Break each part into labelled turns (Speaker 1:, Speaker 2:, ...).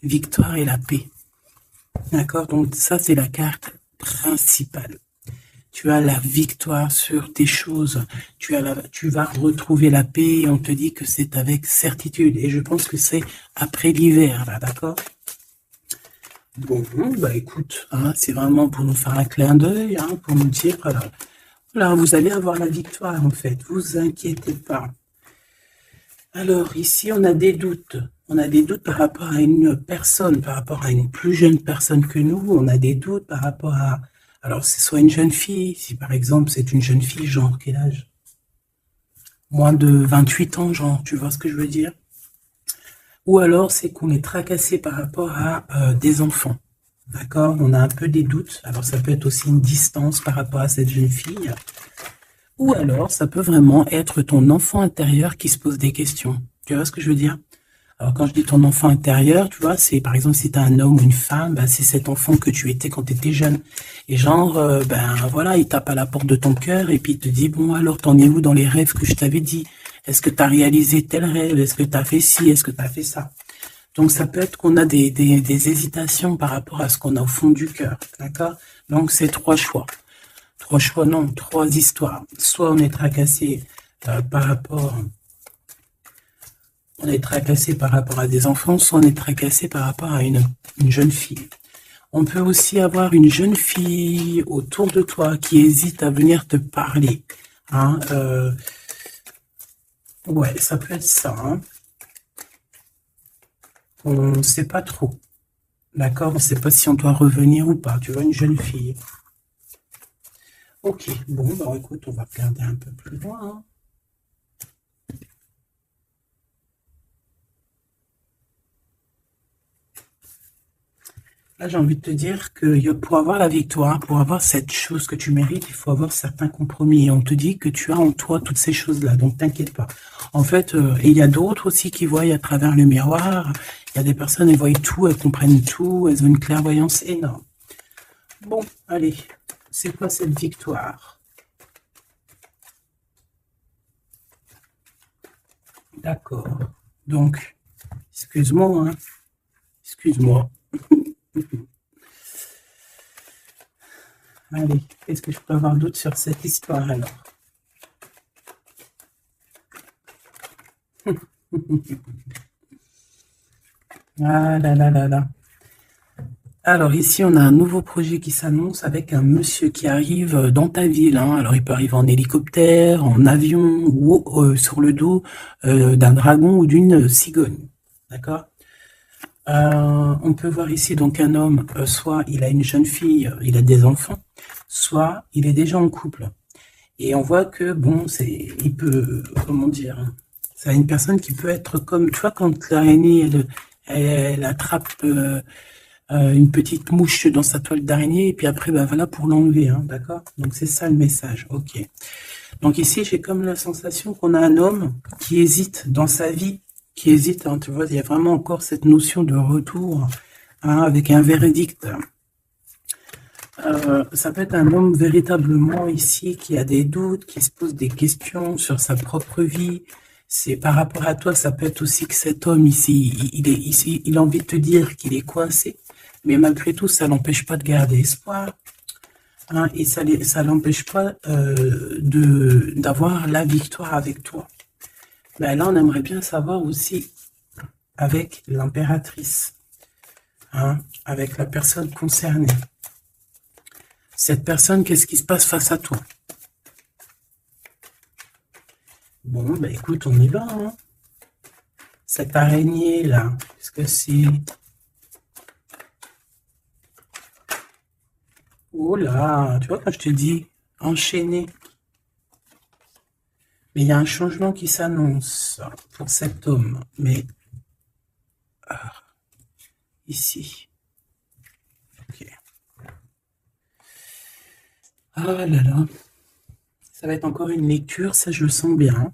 Speaker 1: victoire et la paix. D'accord? Donc ça, c'est la carte principale. Tu as la victoire sur tes choses. Tu vas retrouver la paix et on te dit que c'est avec certitude. Et je pense que c'est après l'hiver, là, d'accord? Bon, bah écoute, hein, c'est vraiment pour nous faire un clin d'œil, hein, pour nous dire, voilà, vous allez avoir la victoire, en fait. Vous inquiétez pas. Alors, ici, on a des doutes. On a des doutes par rapport à une personne, par rapport à une plus jeune personne que nous. On a des doutes par rapport à... Alors, c'est soit une jeune fille, si par exemple, c'est une jeune fille, genre, quel âge? Moins de 28 ans, genre, tu vois ce que je veux dire? Ou alors, c'est qu'on est tracassé par rapport à des enfants. D'accord? On a un peu des doutes. Alors, ça peut être aussi une distance par rapport à cette jeune fille. Ou alors, ça peut vraiment être ton enfant intérieur qui se pose des questions. Tu vois ce que je veux dire? Alors, quand je dis ton enfant intérieur, tu vois, c'est par exemple, si tu as un homme ou une femme, bah, c'est cet enfant que tu étais quand tu étais jeune. Et genre, ben voilà, il tape à la porte de ton cœur et puis il te dit, bon, alors, t'en es où dans les rêves que je t'avais dit? Est-ce que tu as réalisé tel rêve? Est-ce que tu as fait ci? Est-ce que tu as fait ça? Donc, ça peut être qu'on a des hésitations par rapport à ce qu'on a au fond du cœur. D'accord? Donc, c'est trois choix. Trois choix, non, trois histoires. Soit on est tracassé par rapport... On est tracassé par rapport à des enfants, soit on est tracassé par rapport à une jeune fille. On peut aussi avoir une jeune fille autour de toi qui hésite à venir te parler. Hein, ouais, ça peut être ça. Hein. On ne sait pas trop. D'accord? On ne sait pas si on doit revenir ou pas. Tu vois, une jeune fille. Ok, bon, bah écoute, on va regarder un peu plus loin. Hein. Là, j'ai envie de te dire que pour avoir la victoire, pour avoir cette chose que tu mérites, il faut avoir certains compromis. Et on te dit que tu as en toi toutes ces choses-là, donc t'inquiète pas. En fait, il y a d'autres aussi qui voient à travers le miroir. Il y a des personnes, elles voient tout, elles comprennent tout, elles ont une clairvoyance énorme. Bon, allez, c'est quoi cette victoire? D'accord. Donc, excuse-moi, hein. Excuse-moi. Allez, est-ce que je peux avoir d'autres sur cette histoire alors? Ah là là là là. Alors ici, on a un nouveau projet qui s'annonce avec un monsieur qui arrive dans ta ville. Hein. Alors il peut arriver en hélicoptère, en avion ou sur le dos d'un dragon ou d'une cigogne. D'accord? On peut voir ici donc un homme, soit il a une jeune fille, il a des enfants, soit il est déjà en couple. Et on voit que, bon, il peut, comment dire, c'est une personne qui peut être comme, tu vois, quand l'araignée, elle attrape une petite mouche dans sa toile d'araignée, et puis après, bah voilà, pour l'enlever, hein, d'accord? Donc c'est ça le message, ok. Donc ici, j'ai comme la sensation qu'on a un homme qui hésite dans sa vie, qui hésite, hein, tu vois, il y a vraiment encore cette notion de retour, hein, avec un verdict. Ça peut être un homme véritablement ici qui a des doutes, qui se pose des questions sur sa propre vie. C'est par rapport à toi, ça peut être aussi que cet homme ici, il a envie de te dire qu'il est coincé, mais malgré tout, ça l'empêche pas de garder espoir. Hein, et ça l'empêche pas d'avoir la victoire avec toi. Ben là, on aimerait bien savoir aussi avec l'impératrice, hein, avec la personne concernée. Cette personne, qu'est-ce qui se passe face à toi? Bon, ben écoute, on y va. Hein. Cette araignée-là, qu'est-ce que c'est? Oh là, tu vois, quand je te dis enchaîner. Mais il y a un changement qui s'annonce pour cet homme. Mais ici. Ok. Ah là là. Ça va être encore une lecture, ça je le sens bien.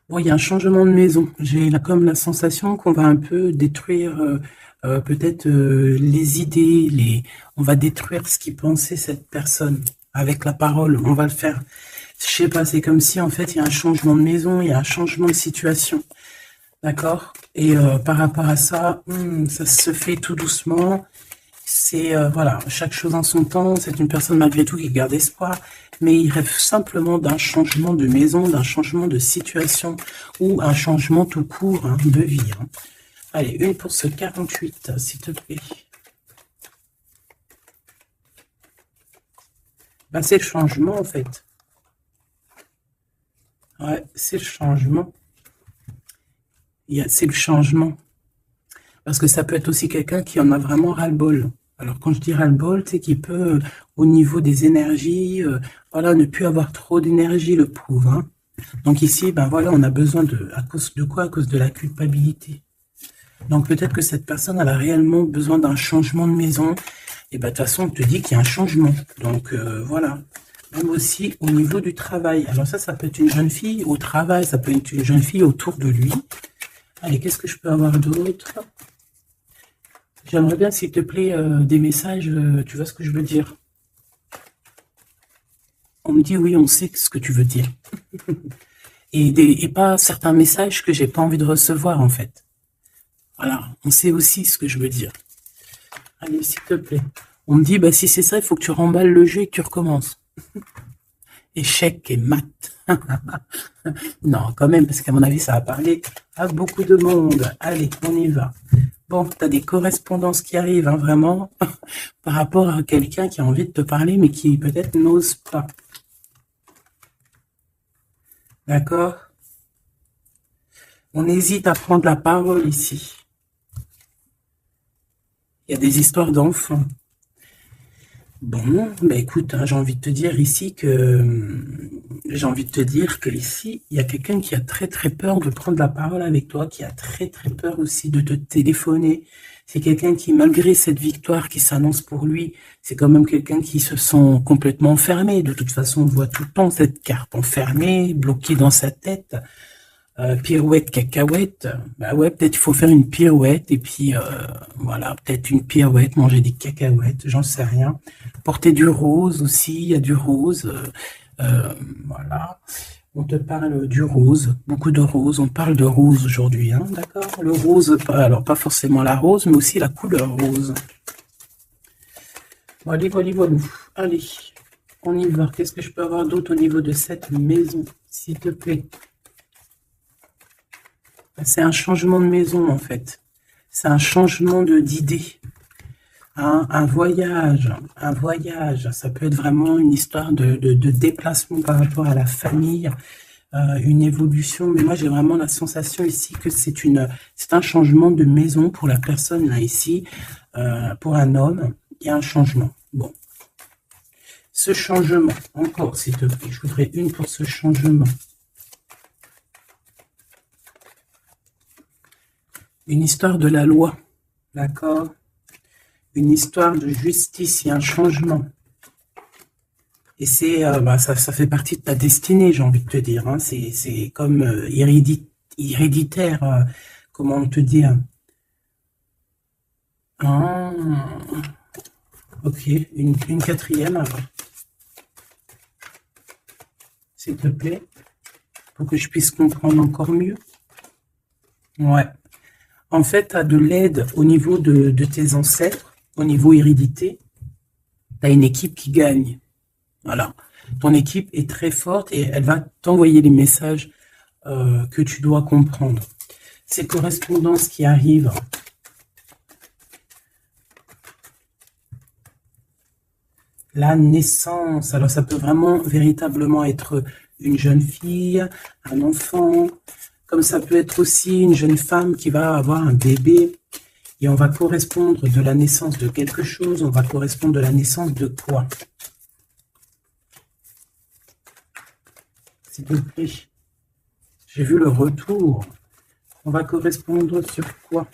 Speaker 1: Bon, il y a un changement de maison. J'ai comme la sensation qu'on va un peu détruire peut-être les idées, on va détruire ce qui pensait cette personne avec la parole. On va le faire. Je sais pas, c'est comme si en fait il y a un changement de maison, il y a un changement de situation. D'accord? Et par rapport à ça, ça se fait tout doucement. C'est, voilà, chaque chose en son temps. C'est une personne malgré tout qui garde espoir, mais il rêve simplement d'un changement de maison, d'un changement de situation ou un changement tout court, hein, de vie. Hein. Allez, une pour ce 48, s'il te plaît. Ben, c'est le changement, en fait. Ouais, c'est le changement. C'est le changement. Parce que ça peut être aussi quelqu'un qui en a vraiment ras-le-bol. Alors, quand je dis ras-le-bol, c'est qu'il peut, au niveau des énergies, voilà, ne plus avoir trop d'énergie, le pauvre. Hein. Donc ici, ben voilà, on a besoin de... À cause de quoi? À cause de la culpabilité. Donc peut-être que cette personne, elle a réellement besoin d'un changement de maison. Et ben de toute façon, on te dit qu'il y a un changement. Donc voilà. Même aussi au niveau du travail. Alors ça peut être une jeune fille au travail, ça peut être une jeune fille autour de lui. Allez, qu'est-ce que je peux avoir d'autre? J'aimerais bien, s'il te plaît, des messages, tu vois ce que je veux dire? On me dit oui, on sait ce que tu veux dire. et pas certains messages que j'ai pas envie de recevoir, en fait. Voilà, on sait aussi ce que je veux dire. Allez, s'il te plaît. On me dit, bah si c'est ça, il faut que tu remballes le jeu et que tu recommences. Échec et mat. Non, quand même, parce qu'à mon avis, ça va parler à beaucoup de monde. Allez, on y va. Bon, tu as des correspondances qui arrivent, hein, vraiment, par rapport à quelqu'un qui a envie de te parler, mais qui peut-être n'ose pas. D'accord? On hésite à prendre la parole ici. Il y a des histoires d'enfants. Bon, bah écoute, hein, j'ai envie de te dire ici ici, il y a quelqu'un qui a très très peur de prendre la parole avec toi, qui a très très peur aussi de te téléphoner. C'est quelqu'un qui, malgré cette victoire qui s'annonce pour lui, c'est quand même quelqu'un qui se sent complètement enfermé. De toute façon, on voit tout le temps cette carte enfermée, bloquée dans sa tête. Pirouette, cacahuète, bah ouais, peut-être il faut faire une pirouette, et puis voilà, peut-être une pirouette, manger des cacahuètes, j'en sais rien. Porter du rose aussi, il y a du rose, voilà. On te parle du rose, beaucoup de rose, on parle de rose aujourd'hui, hein, d'accord? Le rose, alors pas forcément la rose, mais aussi la couleur rose. Voilà, voilà, voilà. Allez, on y va. Qu'est-ce que je peux avoir d'autre au niveau de cette maison, s'il te plaît? C'est un changement de maison, en fait. C'est un changement d'idée. Hein, un voyage. Ça peut être vraiment une histoire de déplacement par rapport à la famille, une évolution. Mais moi, j'ai vraiment la sensation ici que c'est un changement de maison pour la personne, là, ici. Pour un homme, il y a un changement. Bon. Ce changement, encore, s'il te plaît, je voudrais une pour ce changement. Une histoire de la loi, d'accord? Une histoire de justice, il y a un changement. Et c'est, ça fait partie de ta destinée, j'ai envie de te dire. Hein. C'est comme héréditaire, comment on te dit. Ah, ok, une quatrième alors. S'il te plaît, pour que je puisse comprendre encore mieux. Ouais. En fait, tu as de l'aide au niveau de tes ancêtres, au niveau hérédité. Tu as une équipe qui gagne. Voilà. Ton équipe est très forte et elle va t'envoyer les messages que tu dois comprendre. Ces correspondances qui arrivent. La naissance. Alors, ça peut vraiment, véritablement être une jeune fille, un enfant, comme ça peut être aussi une jeune femme qui va avoir un bébé. Et on va correspondre de la naissance de quelque chose, on va correspondre de la naissance de quoi? S'il te plaît. J'ai vu le retour. On va correspondre sur quoi?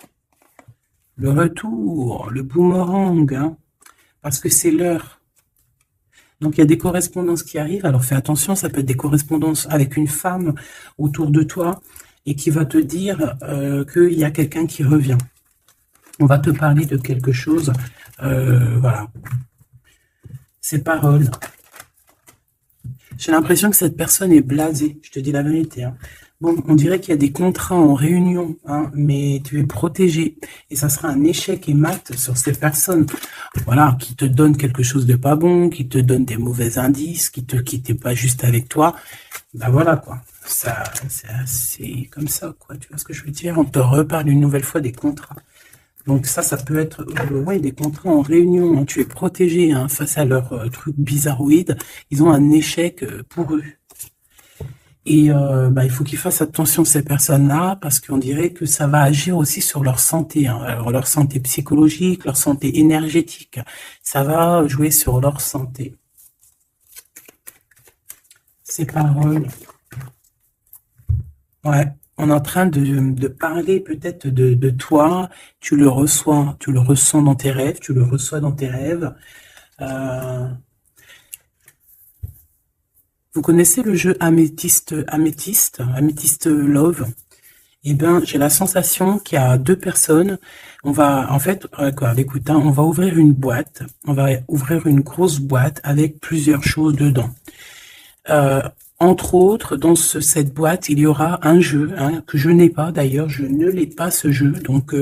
Speaker 1: Le retour, le boomerang, hein, parce que c'est l'heure. Donc il y a des correspondances qui arrivent, alors fais attention, ça peut être des correspondances avec une femme autour de toi, et qui va te dire qu'il y a quelqu'un qui revient. On va te parler de quelque chose, voilà. Ces paroles. J'ai l'impression que cette personne est blasée, je te dis la vérité. Hein. Bon, on dirait qu'il y a des contrats en réunion, hein, mais tu es protégé. Et ça sera un échec et mat sur ces personnes, voilà, qui te donnent quelque chose de pas bon, qui te donnent des mauvais indices, qui te quittent pas juste avec toi. Ben voilà, quoi. Ça, c'est assez comme ça, quoi. Tu vois ce que je veux dire? On te reparle une nouvelle fois des contrats. Donc ça peut être ouais, des contrats en réunion, hein. Tu es protégé, hein, face à leurs trucs bizarroïdes. Ils ont un échec pour eux. Et il faut qu'ils fassent attention ces personnes-là parce qu'on dirait que ça va agir aussi sur leur santé, hein. Alors leur santé psychologique, leur santé énergétique, ça va jouer sur leur santé. Ces paroles, ouais, on est en train de parler peut-être de toi, tu le ressens dans tes rêves, tu le reçois dans tes rêves. Euh, Vous connaissez le jeu Améthyste Love? Eh bien, j'ai la sensation qu'il y a deux personnes. On va, en fait, écoute, hein, on va ouvrir une boîte. On va ouvrir une grosse boîte avec plusieurs choses dedans. Entre autres, dans cette boîte, il y aura un jeu, hein, que je n'ai pas d'ailleurs. Je ne l'ai pas, ce jeu. Donc,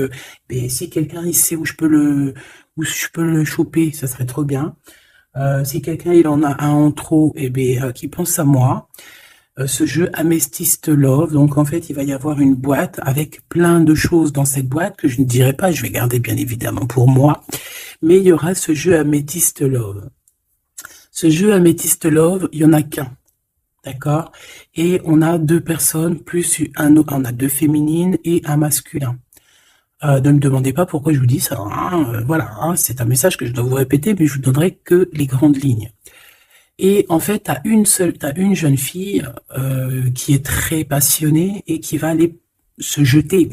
Speaker 1: si quelqu'un il sait où je peux le choper, ça serait trop bien. Si quelqu'un il en a un en trop, qui pense à moi. Ce jeu Amethyst Love, donc en fait il va y avoir une boîte avec plein de choses dans cette boîte que je ne dirai pas, je vais garder bien évidemment pour moi, mais il y aura ce jeu Amethyst Love. Ce jeu Amethyst Love, il y en a qu'un, d'accord? Et on a deux personnes plus on a deux féminines et un masculin. Ne me demandez pas pourquoi je vous dis ça, hein, voilà, hein, c'est un message que je dois vous répéter, mais je vous donnerai que les grandes lignes. Et en fait, t'as une jeune fille qui est très passionnée et qui va aller se jeter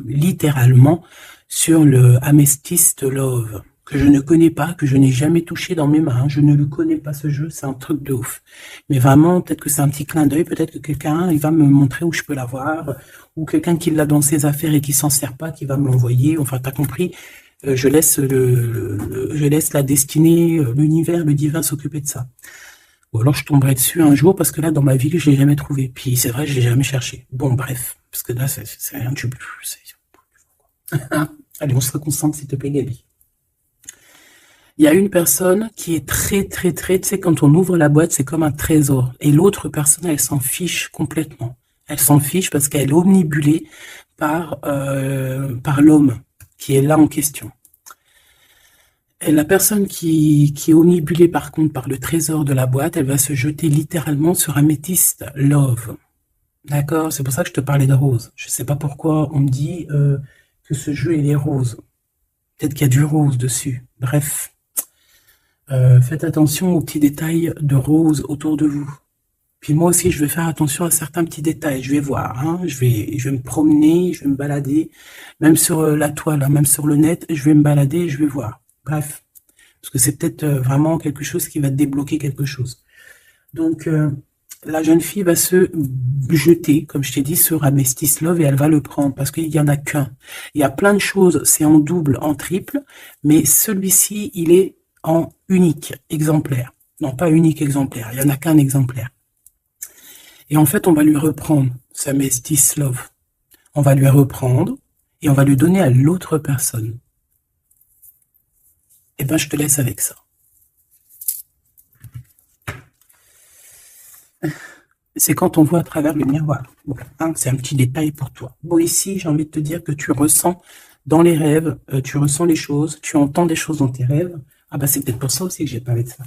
Speaker 1: littéralement sur le Amethyst Love, que je ne connais pas, que je n'ai jamais touché dans mes mains. Je ne le connais pas, ce jeu, c'est un truc de ouf. Mais vraiment, peut-être que c'est un petit clin d'œil, peut-être que quelqu'un il va me montrer où je peux l'avoir, ou quelqu'un qui l'a dans ses affaires et qui s'en sert pas, qui va me l'envoyer. Enfin, t'as compris. Je laisse la destinée, l'univers, le divin s'occuper de ça. Ou alors je tomberai dessus un jour parce que là dans ma vie je l'ai jamais trouvé. Puis c'est vrai, je l'ai jamais cherché. Bon bref, parce que là c'est rien de Allez, on se concentre s'il te plaît, Gabi. Il y a une personne qui est très, tu sais, quand on ouvre la boîte, c'est comme un trésor. Et l'autre personne, elle s'en fiche complètement. Elle s'en fiche parce qu'elle est omnibulée par l'homme qui est là en question. Et la personne qui est omnibulée par contre par le trésor de la boîte, elle va se jeter littéralement sur Amethyst Love. D'accord? C'est pour ça que je te parlais de rose. Je sais pas pourquoi on me dit que ce jeu il est rose. Peut-être qu'il y a du rose dessus. Bref. Faites attention aux petits détails de rose autour de vous. Puis moi aussi, je vais faire attention à certains petits détails. Je vais voir, hein, je vais me promener, je vais me balader, même sur la toile, hein, même sur le net, je vais me balader et je vais voir. Bref, parce que c'est peut-être vraiment quelque chose qui va débloquer quelque chose. Donc, la jeune fille va se jeter, comme je t'ai dit, sur Amethyst Love et elle va le prendre parce qu'il n'y en a qu'un. Il y a plein de choses, c'est en double, en triple, mais celui-ci, il est en unique exemplaire. Non, pas unique exemplaire, il n'y en a qu'un exemplaire. Et en fait, on va lui reprendre sa Amethyst Love. On va lui reprendre et on va lui donner à l'autre personne. Eh ben, je te laisse avec ça. C'est quand on voit à travers le miroir. Bon, hein, c'est un petit détail pour toi. Bon, ici, j'ai envie de te dire que tu ressens dans les rêves, tu ressens les choses, tu entends des choses dans tes rêves. Ah bah c'est peut-être pour ça aussi que j'ai parlé de ça.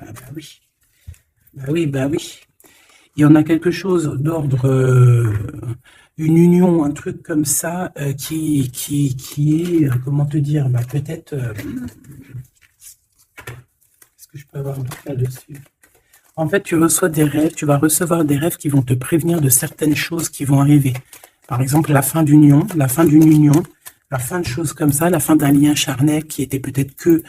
Speaker 1: Ah bah oui. Bah oui, bah oui. Il y en a quelque chose d'ordre, une union, un truc comme ça, qui est, comment te dire, bah peut-être, qu'est-ce que je peux avoir là-dessus? En fait, tu reçois des rêves, tu vas recevoir des rêves qui vont te prévenir de certaines choses qui vont arriver. Par exemple, la fin d'une union, la fin de choses comme ça, la fin d'un lien charnel qui était peut-être que,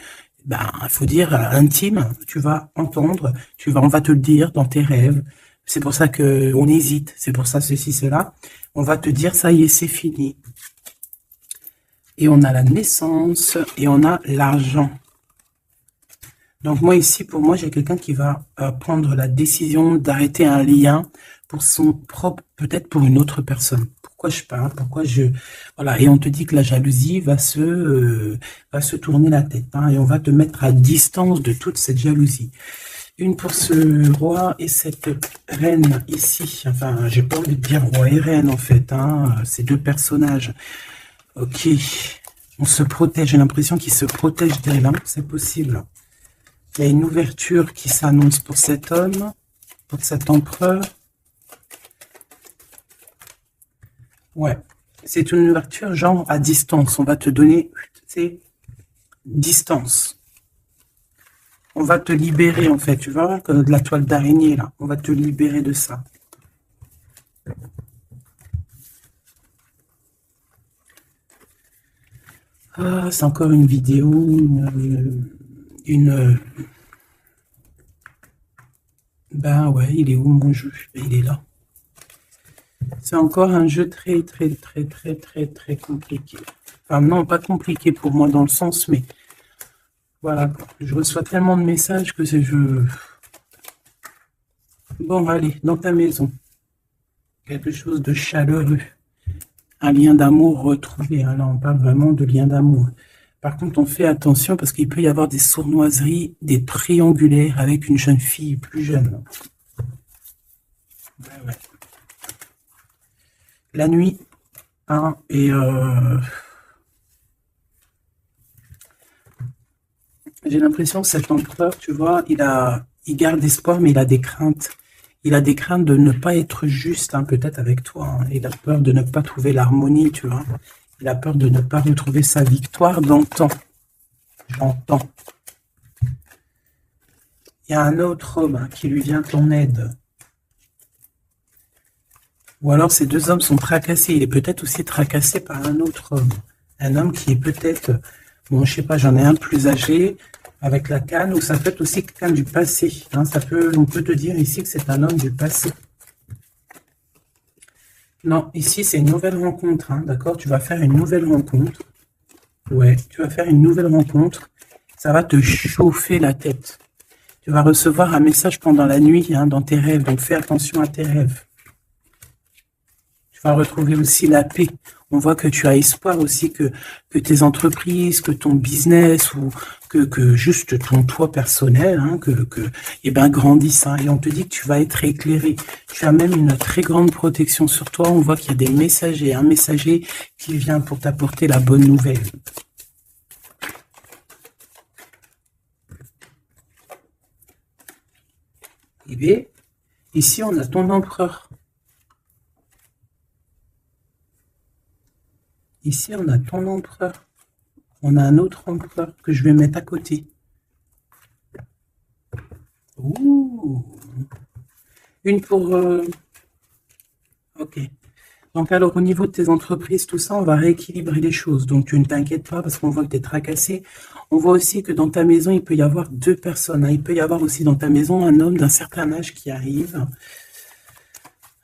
Speaker 1: il faut dire, intime. Tu vas entendre, on va te le dire dans tes rêves. C'est pour ça que on hésite, c'est pour ça ceci, cela. On va te dire, ça y est, c'est fini. Et on a la naissance et on a l'argent. Donc moi ici, pour moi, j'ai quelqu'un qui va prendre la décision d'arrêter un lien pour son propre, peut-être pour une autre personne. Pourquoi je parle, pourquoi je... Voilà, et on te dit que la jalousie va se tourner la tête, hein, et on va te mettre à distance de toute cette jalousie. Une pour ce roi et cette reine ici. Enfin, j'ai pas envie de dire roi et reine, en fait, hein, ces deux personnages. Ok, on se protège, j'ai l'impression qu'ils se protègent d'elle, hein, c'est possible. Il y a une ouverture qui s'annonce pour cet homme, pour cet empereur. Ouais, c'est une ouverture genre à distance. On va te donner, c'est distance. On va te libérer en fait, tu vois, comme de la toile d'araignée là. On va te libérer de ça. Ah, c'est encore une vidéo, Ben ouais, il est où mon jeu? Il est là. C'est encore un jeu très compliqué. Enfin non, pas compliqué pour moi dans le sens, mais voilà, je reçois tellement de messages que c'est je... Bon, allez, dans ta maison. Quelque chose de chaleureux. Un lien d'amour retrouvé. Hein, là, on parle vraiment de lien d'amour. Par contre, on fait attention parce qu'il peut y avoir des sournoiseries, des triangulaires avec une jeune fille plus jeune. Ouais, ouais. La nuit, hein, et j'ai l'impression que cet empereur, tu vois, il garde espoir, mais il a des craintes. Il a des craintes de ne pas être juste, hein, peut-être avec toi. Hein. Il a peur de ne pas trouver l'harmonie, tu vois. Il a peur de ne pas retrouver sa victoire dans le temps. J'entends. Il y a un autre homme, hein, qui lui vient en aide. Ou alors ces deux hommes sont tracassés. Il est peut-être aussi tracassé par un autre homme. Un homme qui est peut-être, bon, je sais pas, j'en ai un plus âgé, avec la canne, ou ça peut être aussi quelqu'un du passé. Hein, on peut te dire ici que c'est un homme du passé. Non, ici c'est une nouvelle rencontre, hein, d'accord? Tu vas faire une nouvelle rencontre. Ouais, tu vas faire une nouvelle rencontre. Ça va te chauffer la tête. Tu vas recevoir un message pendant la nuit, hein, dans tes rêves, donc fais attention à tes rêves. Tu vas retrouver aussi la paix. On voit que tu as espoir aussi que tes entreprises, que ton business ou que juste ton toi personnel, hein, eh ben, grandissent. Hein, et on te dit que tu vas être éclairé. Tu as même une très grande protection sur toi. On voit qu'il y a des messagers, un messager qui vient pour t'apporter la bonne nouvelle. Eh bien, ici on a ton empereur. Ici, on a ton empereur. On a un autre empereur que je vais mettre à côté. Ouh. Une pour... Ok. Donc alors, au niveau de tes entreprises, tout ça, on va rééquilibrer les choses. Donc, tu ne t'inquiètes pas parce qu'on voit que tu es tracassé. On voit aussi que dans ta maison, il peut y avoir deux personnes. Hein. Il peut y avoir aussi dans ta maison un homme d'un certain âge qui arrive.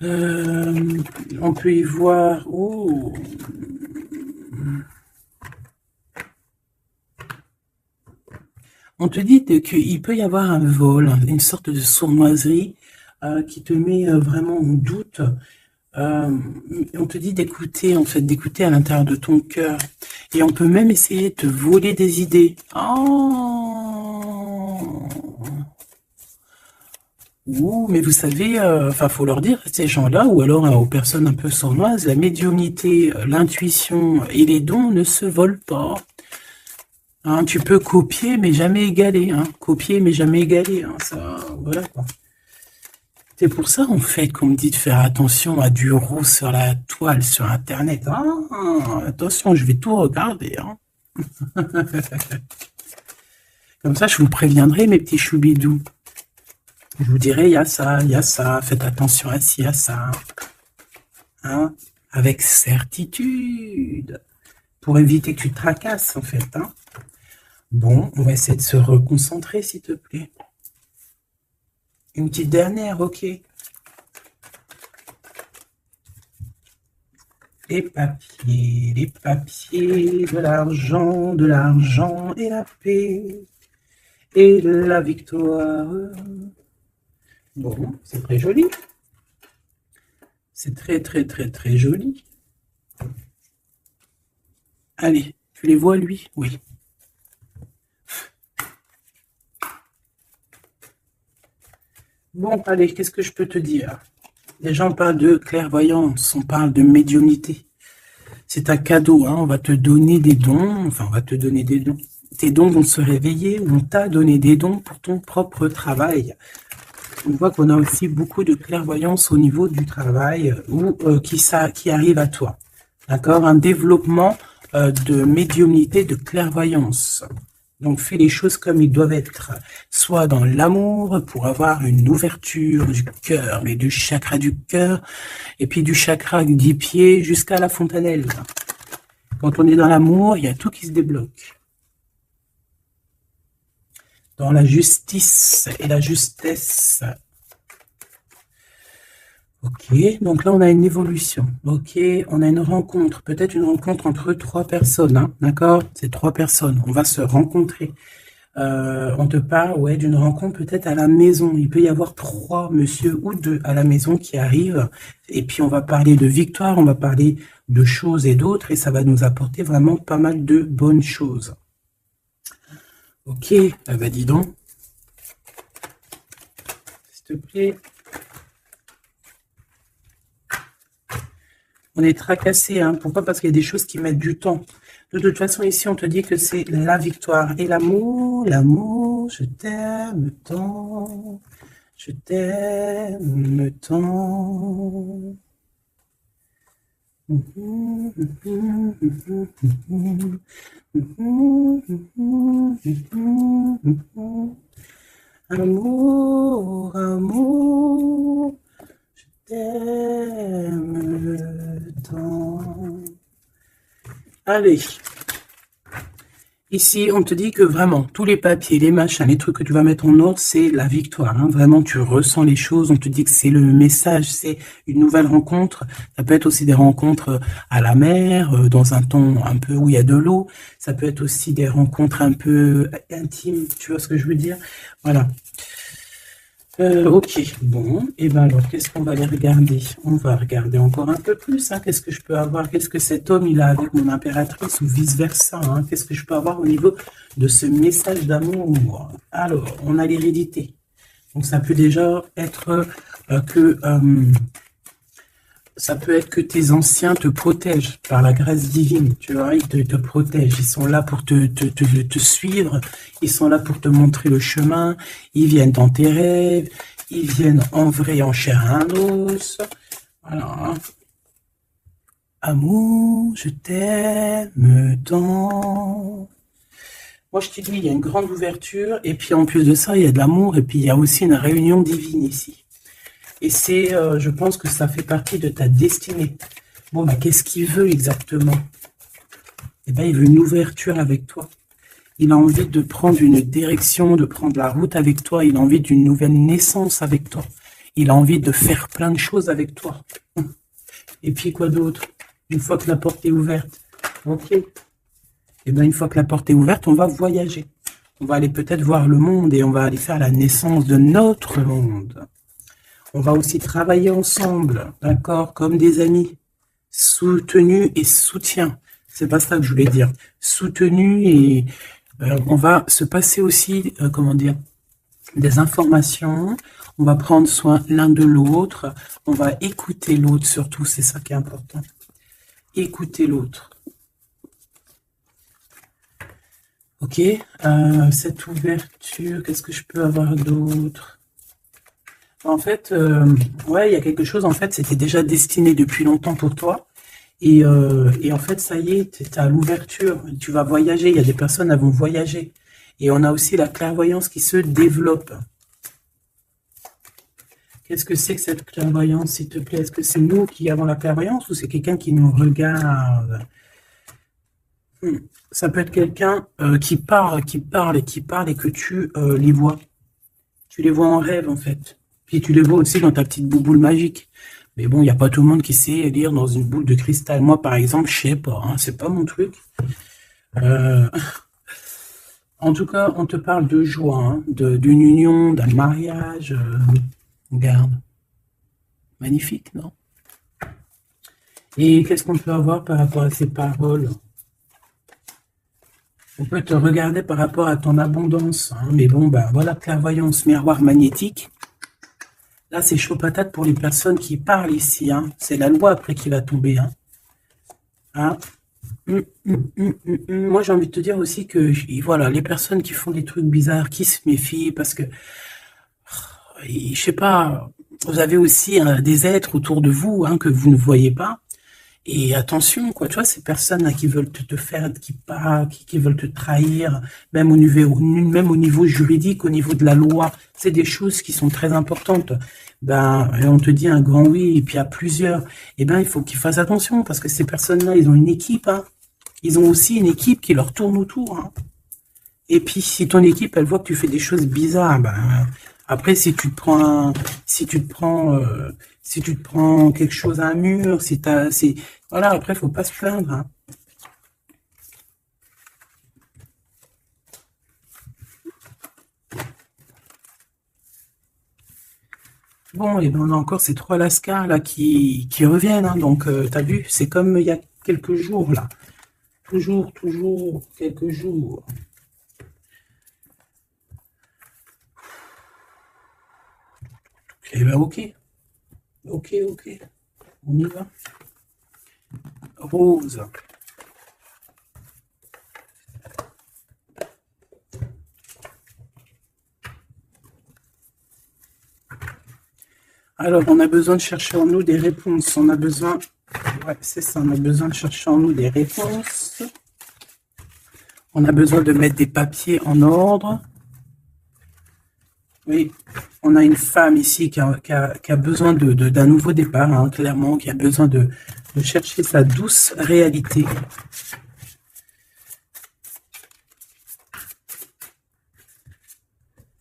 Speaker 1: On peut y voir... Oh. On te dit qu'il peut y avoir un vol, une sorte de sournoiserie qui te met vraiment en doute. On te dit d'écouter, en fait, d'écouter à l'intérieur de ton cœur. Et on peut même essayer de te voler des idées. Oh. Ouh, mais vous savez, enfin, faut leur dire, ces gens-là, ou alors aux personnes un peu sournoises, la médiumnité, l'intuition et les dons ne se volent pas. Hein, tu peux copier, mais jamais égaler. Hein. Copier, mais jamais égaler. Hein. Ça, voilà quoi. C'est pour ça, en fait, qu'on me dit de faire attention à du roux sur la toile, sur Internet. Ah, attention, je vais tout regarder. Hein. Comme ça, je vous préviendrai, mes petits choubidous. Je vous dirai, il y a ça, faites attention à ci, à ça. Hein. Avec certitude. Pour éviter que tu te tracasses, en fait. Hein. Bon, on va essayer de se reconcentrer, s'il te plaît. Une petite dernière, ok. Les papiers, de l'argent et la paix, et la victoire. Bon, c'est très joli. C'est très, très, très, très joli. Allez, tu les vois, lui? Oui. Bon, allez, qu'est-ce que je peux te dire? Les gens parlent de clairvoyance, on parle de médiumnité. C'est un cadeau, hein, on va te donner des dons, enfin, on va te donner des dons. Tes dons vont se réveiller, on t'a donné des dons pour ton propre travail. On voit qu'on a aussi beaucoup de clairvoyance au niveau du travail ou qui arrive à toi. D'accord? Un développement de médiumnité, de clairvoyance. Donc, fais les choses comme ils doivent être. Soit dans l'amour, pour avoir une ouverture du cœur, mais du chakra du cœur, et puis du chakra du pied jusqu'à la fontanelle. Quand on est dans l'amour, il y a tout qui se débloque. Dans la justice et la justesse. Ok, donc là on a une évolution. Ok, on a une rencontre, peut-être une rencontre entre 3 personnes, hein, d'accord? C'est 3 personnes, on va se rencontrer. On te parle, ouais, d'une rencontre peut-être à la maison. Il peut y avoir 3 monsieur ou 2 à la maison qui arrivent. Et puis on va parler de victoire, on va parler de choses et d'autres, et ça va nous apporter vraiment pas mal de bonnes choses. Ok, bah dis donc. S'il te plaît. On est tracassé, hein. Pourquoi? Parce qu'il y a des choses qui mettent du temps. De toute façon, ici, on te dit que c'est la victoire. Et l'amour, je t'aime tant, je t'aime tant. Amour, amour, je t'aime tant. Allez. Ici, on te dit que vraiment, tous les papiers, les machins, les trucs que tu vas mettre en ordre, c'est la victoire. Hein. Vraiment, tu ressens les choses. On te dit que c'est le message, c'est une nouvelle rencontre. Ça peut être aussi des rencontres à la mer, dans un ton un peu où il y a de l'eau. Ça peut être aussi des rencontres un peu intimes. Tu vois ce que je veux dire? Voilà. Ok, bon, et ben alors, qu'est-ce qu'on va aller regarder? On va regarder encore un peu plus, hein. Qu'est-ce que je peux avoir? Qu'est-ce que cet homme, il a avec mon impératrice ou vice-versa, hein? Qu'est-ce que je peux avoir au niveau de ce message d'amour? Alors, on a l'hérédité. Donc, ça peut déjà être ça peut être que tes anciens te protègent par la grâce divine, tu vois, ils te protègent, ils sont là pour te suivre, ils sont là pour te montrer le chemin, ils viennent dans tes rêves, ils viennent en vrai, en chair et en os. Voilà. Amour, je t'aime tant. Moi, je te dis, il y a une grande ouverture, et puis en plus de ça, il y a de l'amour, et puis il y a aussi une réunion divine ici. Et c'est, je pense que ça fait partie de ta destinée. Bon, bah, qu'est-ce qu'il veut exactement? Eh bien, il veut une ouverture avec toi. Il a envie de prendre une direction, de prendre la route avec toi. Il a envie d'une nouvelle naissance avec toi. Il a envie de faire plein de choses avec toi. Et puis, quoi d'autre? Une fois que la porte est ouverte. Ok. Eh bien, une fois que la porte est ouverte, on va voyager. On va aller peut-être voir le monde et on va aller faire la naissance de notre monde. On va aussi travailler ensemble, d'accord, comme des amis, soutenus et soutien. C'est pas ça que je voulais dire. Soutenus et on va se passer aussi, comment dire, des informations. On va prendre soin l'un de l'autre. On va écouter l'autre surtout, c'est ça qui est important. Écouter l'autre. Ok, cette ouverture, qu'est-ce que je peux avoir d'autre? En fait, ouais, il y a quelque chose, en fait, c'était déjà destiné depuis longtemps pour toi. Et en fait, ça y est, tu es à l'ouverture. Tu vas voyager. Il y a des personnes qui vont voyager. Et on a aussi la clairvoyance qui se développe. Qu'est-ce que c'est que cette clairvoyance, s'il te plaît? Est-ce que c'est nous qui avons la clairvoyance ou c'est quelqu'un qui nous regarde? Ça peut être quelqu'un qui parle et que tu les vois. Tu les vois en rêve, en fait. Puis tu les vois aussi dans ta petite bouboule magique. Mais bon, il n'y a pas tout le monde qui sait lire dans une boule de cristal. Moi, par exemple, je sais pas. Hein, c'est pas mon truc. En tout cas, on te parle de joie, hein, d'une union, d'un mariage. Regarde. Magnifique, non? Et qu'est-ce qu'on peut avoir par rapport à ces paroles? On peut te regarder par rapport à ton abondance, hein, mais bon, bah voilà, clairvoyance, miroir magnétique. Là, c'est chaud patate pour les personnes qui parlent ici, hein. C'est la loi après qui va tomber, hein. Hein. Moi, j'ai envie de te dire aussi que, voilà, les personnes qui font des trucs bizarres, qui se méfient, parce que, je sais pas, vous avez aussi des êtres autour de vous, hein, que vous ne voyez pas. Et attention, quoi, tu vois, ces personnes-là qui veulent te faire, qui veulent te trahir, même au niveau juridique, au niveau de la loi, c'est des choses qui sont très importantes. Ben, et on te dit un grand oui, et puis à plusieurs, eh ben, il faut qu'ils fassent attention, parce que ces personnes-là, ils ont une équipe, hein. Ils ont aussi une équipe qui leur tourne autour, hein. Et puis, si ton équipe, elle voit que tu fais des choses bizarres, ben, après, si tu te prends quelque chose à un mur, voilà, après, faut pas se plaindre, hein. Bon, et ben, on a encore ces trois lascars, là, qui reviennent, hein. Donc, t'as vu, c'est comme il y a quelques jours, là. Toujours, quelques jours. Eh ben, ok. Ok. On y va. Rose. Alors, on a besoin de chercher en nous des réponses. On a besoin, ouais, c'est ça, on a besoin de chercher en nous des réponses. On a besoin de mettre des papiers en ordre. Oui, on a une femme ici qui a besoin d'un nouveau départ, hein, clairement, qui a besoin de chercher sa douce réalité.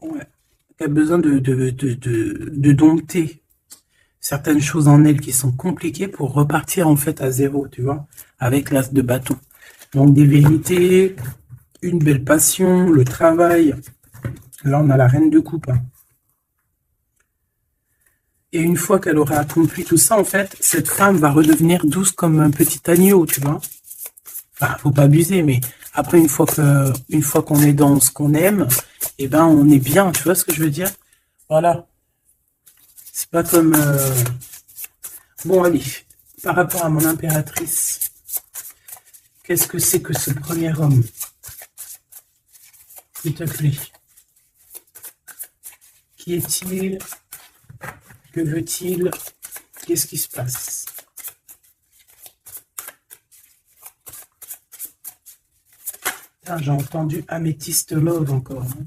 Speaker 1: Ouais, qui a besoin de dompter certaines choses en elle qui sont compliquées pour repartir en fait à zéro, tu vois, avec l'as de bâton. Donc des vérités, une belle passion, le travail. Là, on a la reine de coupe, hein. Et une fois qu'elle aura accompli tout ça, en fait, cette femme va redevenir douce comme un petit agneau, tu vois. Enfin, faut pas abuser, mais après, une fois qu'on est dans ce qu'on aime, eh ben, on est bien, tu vois ce que je veux dire? Voilà. C'est pas comme, bon, allez. Par rapport à mon impératrice, qu'est-ce que c'est que ce premier homme? S'il te plaît. Qui est-il? Que veut-il? Qu'est-ce qui se passe? Ah, j'ai entendu Améthyste Love encore, hein.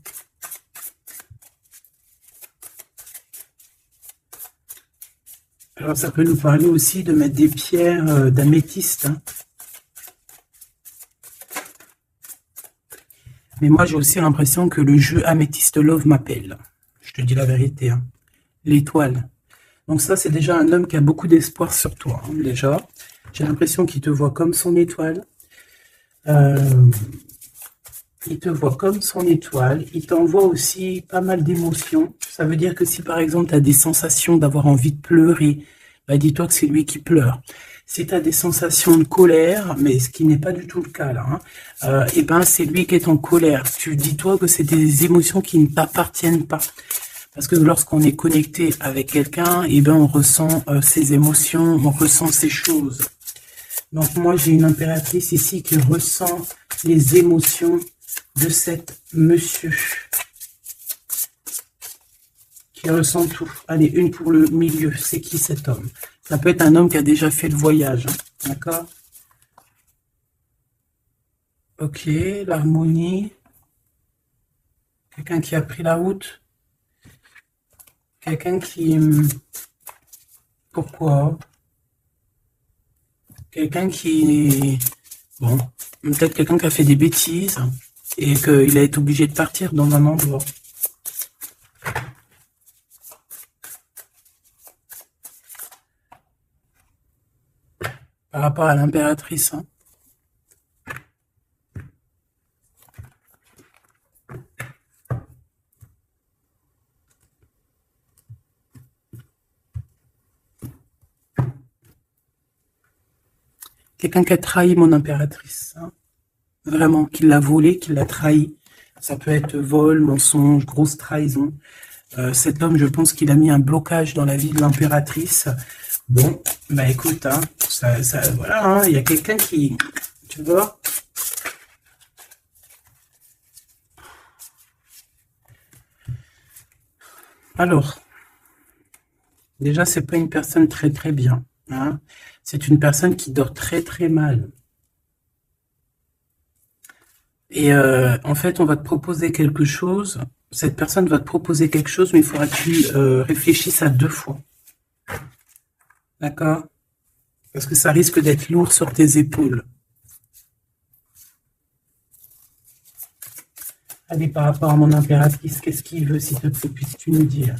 Speaker 1: Alors ça peut nous parler aussi de mettre des pierres d'améthyste, hein. Mais moi j'ai aussi l'impression que le jeu Améthyste Love m'appelle. Je te dis la vérité, hein. L'étoile. Donc ça c'est déjà un homme qui a beaucoup d'espoir sur toi, hein, déjà. J'ai l'impression qu'il te voit comme son étoile. Il te voit comme son étoile. Il t'envoie aussi pas mal d'émotions. Ça veut dire que si par exemple tu as des sensations d'avoir envie de pleurer, bah dis-toi que c'est lui qui pleure. Si tu as des sensations de colère, mais ce qui n'est pas du tout le cas là, hein, et ben c'est lui qui est en colère. Tu dis-toi que c'est des émotions qui ne t'appartiennent pas. Parce que lorsqu'on est connecté avec quelqu'un, et ben on ressent ses émotions, on ressent ces choses. Donc moi j'ai une impératrice ici qui ressent les émotions de cet monsieur. Qui ressent tout. Allez, une pour le milieu. C'est qui cet homme? Ça peut être un homme qui a déjà fait le voyage, hein. D'accord? Ok, l'harmonie. Quelqu'un qui a pris la route. Quelqu'un qui... Pourquoi? Quelqu'un qui... Bon, peut-être quelqu'un qui a fait des bêtises et qu'il a été obligé de partir dans un endroit. Par rapport à l'impératrice, hein. Quelqu'un qui a trahi mon impératrice. Hein. Vraiment, qui l'a volé, qui l'a trahi. Ça peut être vol, mensonge, grosse trahison. Cet homme, je pense qu'il a mis un blocage dans la vie de l'impératrice. Bon, bah écoute, hein, voilà, hein, il y a quelqu'un qui, tu vois. Alors, déjà, c'est pas une personne très très bien. Hein. C'est une personne qui dort très très mal. Et en fait, on va te proposer quelque chose. Cette personne va te proposer quelque chose, mais il faudra que tu réfléchisses à 2 fois. D'accord? Parce que ça risque d'être lourd sur tes épaules. Allez, par rapport à mon impératrice, qu'est-ce qu'il veut, s'il te plaît, puisses-tu nous dire?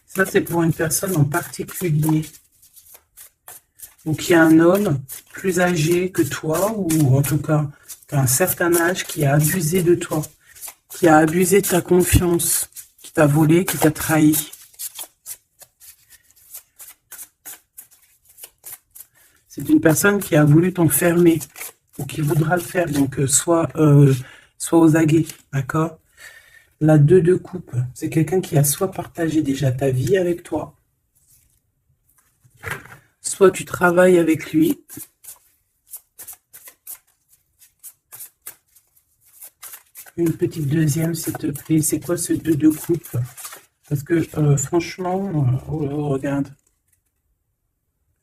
Speaker 1: Ça, c'est pour une personne en particulier. Donc, il y a un homme plus âgé que toi, ou en tout cas, qu'à un certain âge, qui a abusé de toi, qui a abusé de ta confiance, qui t'a volé, qui t'a trahi. C'est une personne qui a voulu t'enfermer, ou qui voudra le faire, donc soit aux aguets, d'accord? La 2 de coupe, c'est quelqu'un qui a soit partagé déjà ta vie avec toi, soit tu travailles avec lui. Une petite deuxième, s'il te plaît. C'est quoi ce 2 de coupe? Parce que franchement, regarde.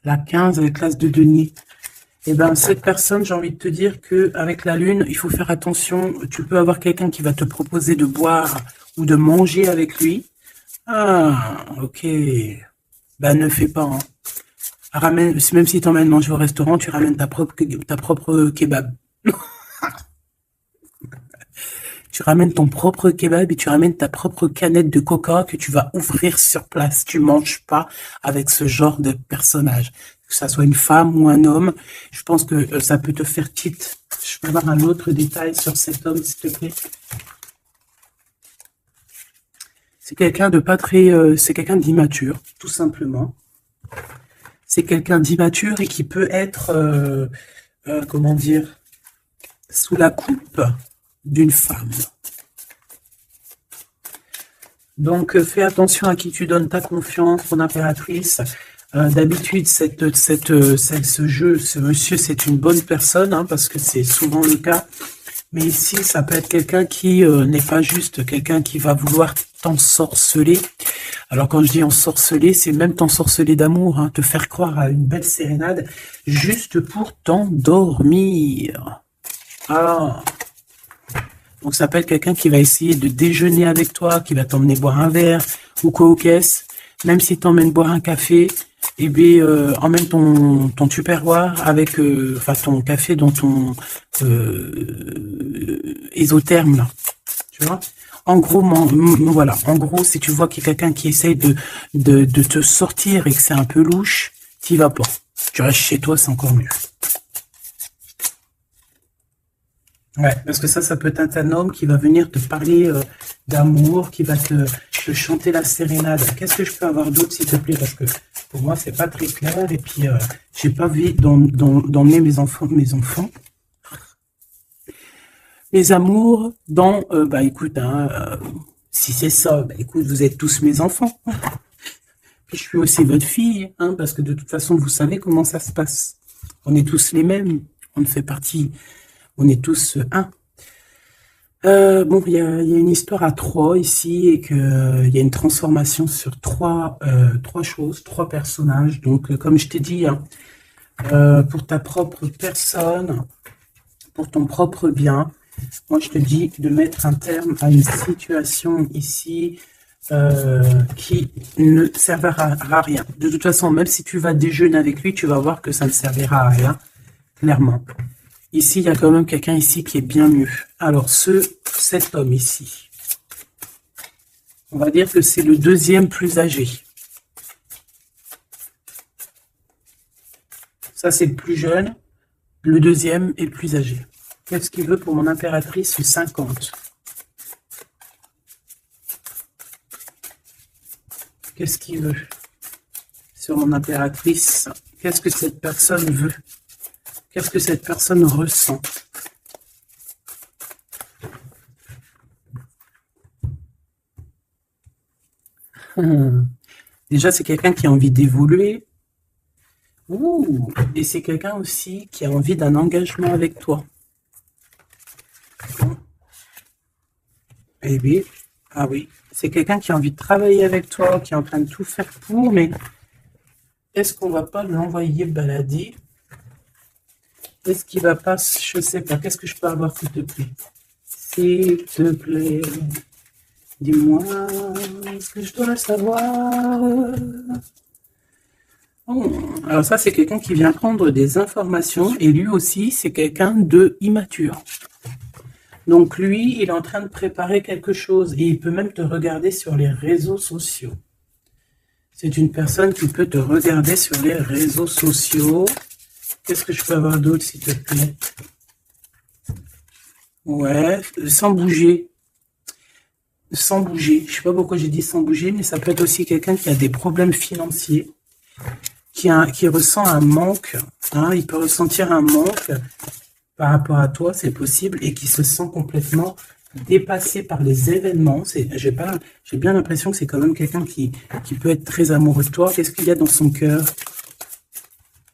Speaker 1: La 15 avec l'as de denier. Eh ben, cette personne, j'ai envie de te dire que avec la lune, il faut faire attention. Tu peux avoir quelqu'un qui va te proposer de boire ou de manger avec lui. Ah, ok. Ben, ne fais pas. Hein. Ramène, même si tu emmènes manger au restaurant, tu ramènes ta propre kebab. Tu ramènes ton propre kebab et tu ramènes ta propre canette de coca que tu vas ouvrir sur place. Tu manges pas avec ce genre de personnage. Que ça soit une femme ou un homme, je pense que ça peut te faire tilt. Je peux avoir un autre détail sur cet homme, s'il te plaît. C'est quelqu'un de pas très... c'est quelqu'un d'immature, tout simplement. C'est quelqu'un d'immature et qui peut être, comment dire, sous la coupe d'une femme. Donc, fais attention à qui tu donnes ta confiance, ton impératrice. D'habitude, ce jeu, ce monsieur, c'est une bonne personne, hein, parce que c'est souvent le cas. Mais ici, ça peut être quelqu'un qui n'est pas juste quelqu'un qui va vouloir t'ensorceler. Alors, quand je dis ensorceler, c'est même t'ensorceler d'amour, hein, te faire croire à une belle sérénade, juste pour t'endormir. Ah. Donc, ça peut être quelqu'un qui va essayer de déjeuner avec toi, qui va t'emmener boire un verre ou quoi aux caisses. Même si t'emmènes boire un café, eh bien, emmène ton tupperware avec, enfin, ton café dans ton ésotherme, là. Tu vois? En gros, voilà. En gros, si tu vois qu'il y a quelqu'un qui essaye de te sortir et que c'est un peu louche, t'y vas pas. Tu restes chez toi, c'est encore mieux. Ouais, parce que ça peut être un homme qui va venir te parler d'amour, qui va te chanter la sérénade. Qu'est-ce que je peux avoir d'autre, s'il te plaît? Parce que pour moi, c'est pas très clair. Et puis, j'ai pas envie d'emmener mes enfants, mes amours dans, bah écoute, hein, si c'est ça, bah écoute, vous êtes tous mes enfants. Puis je suis aussi votre fille, hein, parce que de toute façon, vous savez comment ça se passe. On est tous les mêmes. On fait partie... On est tous un. Bon, il y a une histoire à 3 ici et que il y a une transformation sur trois choses, 3 personnages. Donc, comme je t'ai dit, hein, pour ta propre personne, pour ton propre bien, moi je te dis de mettre un terme à une situation ici qui ne servira à rien. De toute façon, même si tu vas déjeuner avec lui, tu vas voir que ça ne servira à rien, clairement. Ici, il y a quand même quelqu'un ici qui est bien mieux. Alors, cet homme ici, on va dire que c'est le 2e plus âgé. Ça, c'est le plus jeune. Le 2e est le plus âgé. Qu'est-ce qu'il veut pour mon impératrice 50? Qu'est-ce qu'il veut sur mon impératrice? Qu'est-ce que cette personne veut? Qu'est-ce que cette personne ressent? Déjà, c'est quelqu'un qui a envie d'évoluer. Ouh, et c'est quelqu'un aussi qui a envie d'un engagement avec toi. Eh oui, ah oui, c'est quelqu'un qui a envie de travailler avec toi, qui est en train de tout faire pour, mais est-ce qu'on va pas l'envoyer balader? Est-ce qu'il va pas, je sais pas, qu'est-ce que je peux avoir, s'il te plaît? S'il te plaît, dis-moi ce que je dois savoir. Oh, alors ça, c'est quelqu'un qui vient prendre des informations, et lui aussi, c'est quelqu'un de immature. Donc lui, il est en train de préparer quelque chose, et il peut même te regarder sur les réseaux sociaux. C'est une personne qui peut te regarder sur les réseaux sociaux. Qu'est-ce que je peux avoir d'autre, s'il te plaît? Ouais, sans bouger. Sans bouger. Je sais pas pourquoi j'ai dit sans bouger, mais ça peut être aussi quelqu'un qui a des problèmes financiers, qui ressent un manque. Hein, il peut ressentir un manque par rapport à toi, c'est possible, et qui se sent complètement dépassé par les événements. J'ai bien l'impression que c'est quand même quelqu'un qui peut être très amoureux de toi. Qu'est-ce qu'il y a dans son cœur?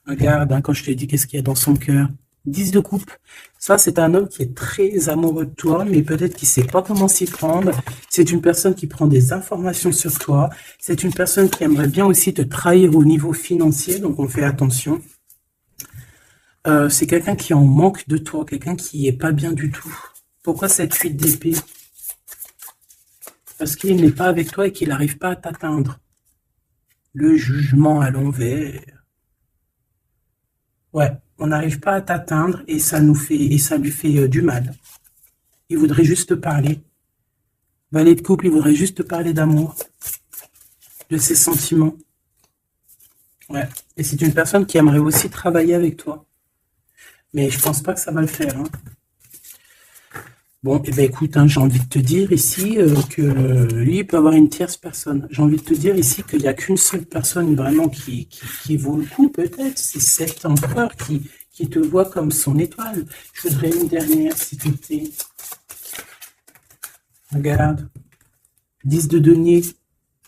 Speaker 1: Regarde, hein, quand je te dis qu'est-ce qu'il y a dans son cœur. 10 de coupe. Ça, c'est un homme qui est très amoureux de toi, mais peut-être qu'il ne sait pas comment s'y prendre. C'est une personne qui prend des informations sur toi. C'est une personne qui aimerait bien aussi te trahir au niveau financier, donc on fait attention. C'est quelqu'un qui est en manque de toi, quelqu'un qui n'est pas bien du tout. Pourquoi cette 8 d'épée? Parce qu'il n'est pas avec toi et qu'il n'arrive pas à t'atteindre. Le jugement à l'envers. Ouais, on n'arrive pas à t'atteindre et ça lui fait du mal. Il voudrait juste te parler. Valet de couple, il voudrait juste te parler d'amour, de ses sentiments. Ouais, et c'est une personne qui aimerait aussi travailler avec toi. Mais je pense pas que ça va le faire. Hein. Bon, eh ben écoute, hein, j'ai envie de te dire ici que lui, il peut avoir une tierce personne. J'ai envie de te dire ici qu'il n'y a qu'une seule personne vraiment qui vaut le coup, peut-être. C'est cet empereur qui te voit comme son étoile. Je voudrais une dernière, s'il te plaît. Regarde. 10 de denier,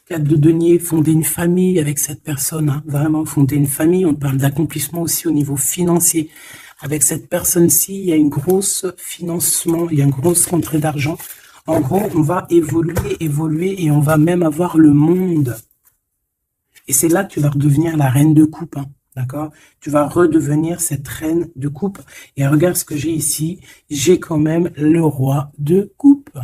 Speaker 1: 4 de denier, fonder une famille avec cette personne. Hein, vraiment, fonder une famille. On parle d'accomplissement aussi au niveau financier. Avec cette personne-ci, il y a une grosse financement, il y a une grosse rentrée d'argent. En gros, on va évoluer et on va même avoir le monde. Et c'est là que tu vas redevenir la reine de coupe, hein, d'accord? Tu vas redevenir cette reine de coupe. Et regarde ce que j'ai ici, j'ai quand même le roi de coupe.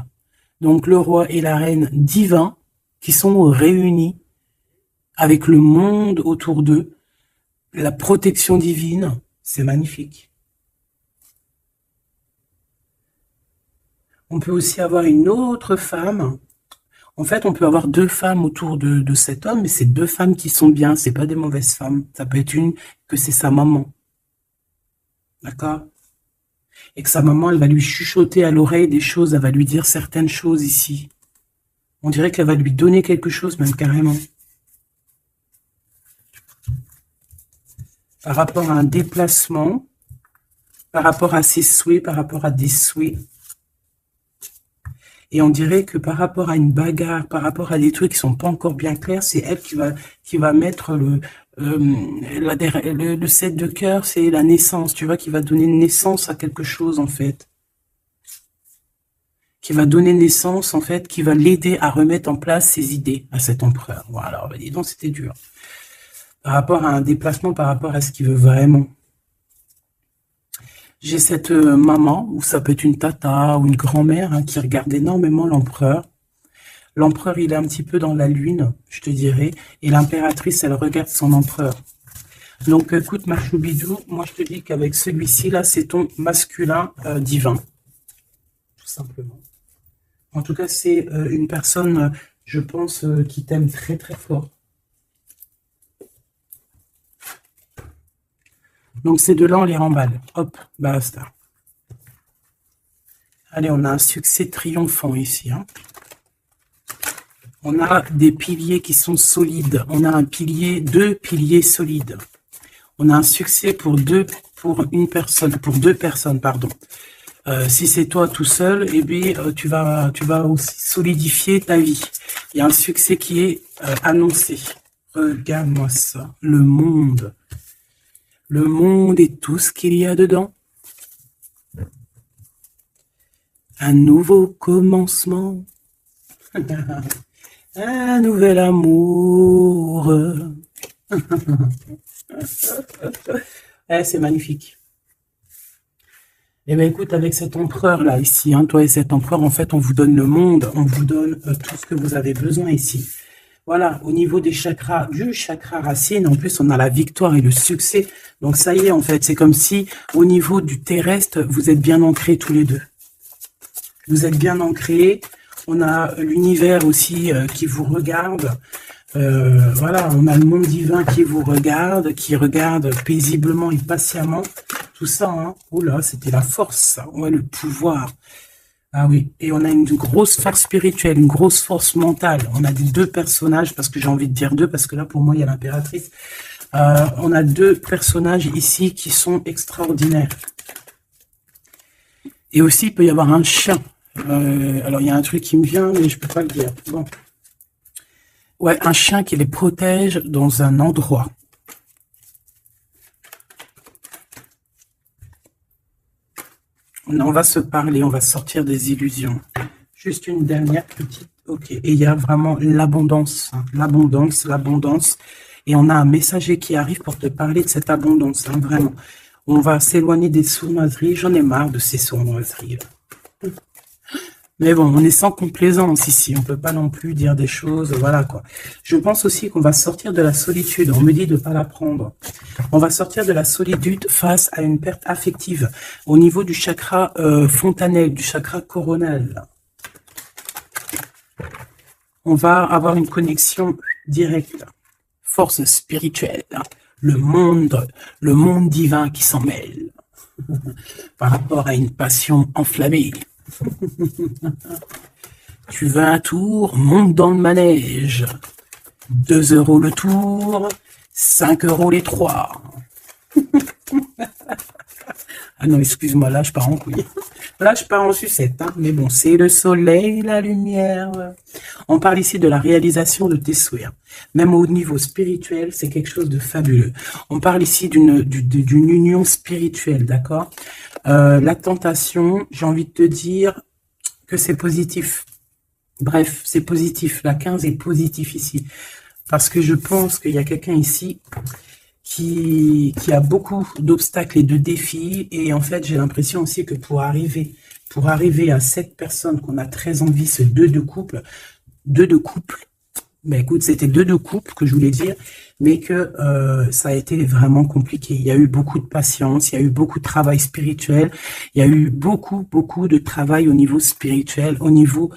Speaker 1: Donc le roi et la reine divins qui sont réunis avec le monde autour d'eux, la protection divine, c'est magnifique. On peut aussi avoir une autre femme. En fait, on peut avoir deux femmes autour de cet homme, mais c'est deux femmes qui sont bien, c'est pas des mauvaises femmes. Ça peut être une que c'est sa maman. D'accord? Et que sa maman, elle va lui chuchoter à l'oreille des choses, elle va lui dire certaines choses ici. On dirait qu'elle va lui donner quelque chose, même carrément. Par rapport à un déplacement, par rapport à ses souhaits, par rapport à des souhaits. Et on dirait que par rapport à une bagarre, par rapport à des trucs qui sont pas encore bien clairs, c'est elle qui va mettre le 7 de cœur, c'est la naissance, tu vois, qui va donner naissance à quelque chose, en fait. Qui va donner naissance, en fait, qui va l'aider à remettre en place ses idées à cet empereur. Voilà, bah dis donc, c'était dur. Par rapport à un déplacement, par rapport à ce qu'il veut vraiment. J'ai cette maman, ou ça peut être une tata ou une grand-mère, hein, qui regarde énormément l'empereur. L'empereur, il est un petit peu dans la lune, je te dirais, et l'impératrice, elle regarde son empereur. Donc, écoute, ma choubidou, moi, je te dis qu'avec celui-ci, là, c'est ton masculin divin, tout simplement. En tout cas, c'est une personne, je pense, qui t'aime très, très fort. Donc, ces deux-là, on les remballe. Hop, basta. Allez, on a un succès triomphant ici. Hein. On a des piliers qui sont solides. On a deux piliers solides. On a un succès pour deux personnes, pardon. Si c'est toi tout seul, eh bien, tu vas aussi solidifier ta vie. Il y a un succès qui est annoncé. Regarde-moi ça. Le monde. Le monde et tout ce qu'il y a dedans. Un nouveau commencement. Un nouvel amour. C'est magnifique. Eh bien, écoute, avec cet empereur-là, ici, hein, toi et cet empereur, en fait, on vous donne le monde, on vous donne tout ce que vous avez besoin ici. Voilà, au niveau des chakras, du chakra racine, en plus, on a la victoire et le succès. Donc, ça y est, en fait, c'est comme si, au niveau du terrestre, vous êtes bien ancrés tous les deux. Vous êtes bien ancrés. On a l'univers aussi qui vous regarde. Voilà, on a le monde divin qui vous regarde, qui regarde paisiblement et patiemment. Tout ça, hein. Oula, c'était la force, ça. Ouais, le pouvoir. Ah oui, et on a une grosse force spirituelle, une grosse force mentale. On a deux personnages, parce que j'ai envie de dire deux, parce que là, pour moi, il y a l'impératrice. On a deux personnages ici qui sont extraordinaires. Et aussi, il peut y avoir un chien. Alors, il y a un truc qui me vient, mais je peux pas le dire. Bon. Ouais, un chien qui les protège dans un endroit. On va se parler, on va sortir des illusions. Juste une dernière petite... Ok, et il y a vraiment l'abondance, hein, l'abondance, l'abondance. Et on a un messager qui arrive pour te parler de cette abondance, hein, vraiment. On va s'éloigner des sournoiseries. J'en ai marre de ces sournoiseries. Mais bon, on est sans complaisance ici. On peut pas non plus dire des choses, voilà quoi. Je pense aussi qu'on va sortir de la solitude. On me dit de pas la prendre. On va sortir de la solitude face à une perte affective au niveau du chakra fontanelle, du chakra coronal. On va avoir une connexion directe, force spirituelle, le monde divin qui s'en mêle par rapport à une passion enflammée. Tu veux un tour, monte dans le manège. 2 € le tour, 5 € les 3. Ah non, excuse-moi, là je pars en couille. Là je pars en sucette, hein. Mais bon, c'est le soleil, la lumière. On parle ici de la réalisation de tes souhaits. Même au niveau spirituel, c'est quelque chose de fabuleux. On parle ici d'une union spirituelle, d'accord? La tentation, j'ai envie de te dire que c'est positif. Bref, c'est positif. La 15 est positif ici. Parce que je pense qu'il y a quelqu'un ici qui a beaucoup d'obstacles et de défis. Et en fait, j'ai l'impression aussi que pour arriver à cette personne qu'on a très envie, ce deux de couple, ben écoute, c'était deux de couple que je voulais dire, mais que ça a été vraiment compliqué. Il y a eu beaucoup de patience, il y a eu beaucoup de travail spirituel, il y a eu beaucoup de travail au niveau spirituel, au niveau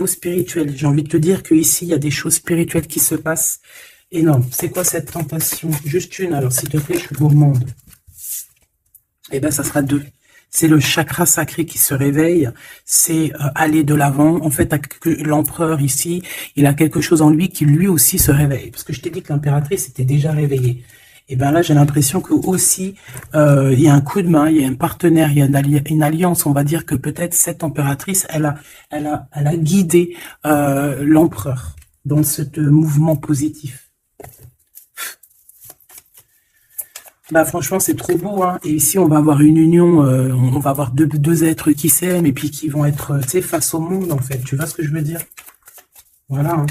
Speaker 1: spirituel. J'ai envie de te dire que ici il y a des choses spirituelles qui se passent. Et non, c'est quoi cette tentation? Juste une, alors s'il te plaît, je suis gourmande. Eh ben, ça sera 2. C'est le chakra sacré qui se réveille, c'est aller de l'avant. En fait, l'empereur ici, il a quelque chose en lui qui lui aussi se réveille. Parce que je t'ai dit que l'impératrice était déjà réveillée. Et bien là, j'ai l'impression que aussi, il y a un coup de main, il y a un partenaire, il y a une alliance. On va dire que peut-être cette impératrice, elle a guidé l'empereur dans ce mouvement positif. Bah franchement, c'est trop beau, hein. Et ici, on va avoir une union, on va avoir deux êtres qui s'aiment et puis qui vont être, tu sais, face au monde, en fait. Tu vois ce que je veux dire? Voilà, hein.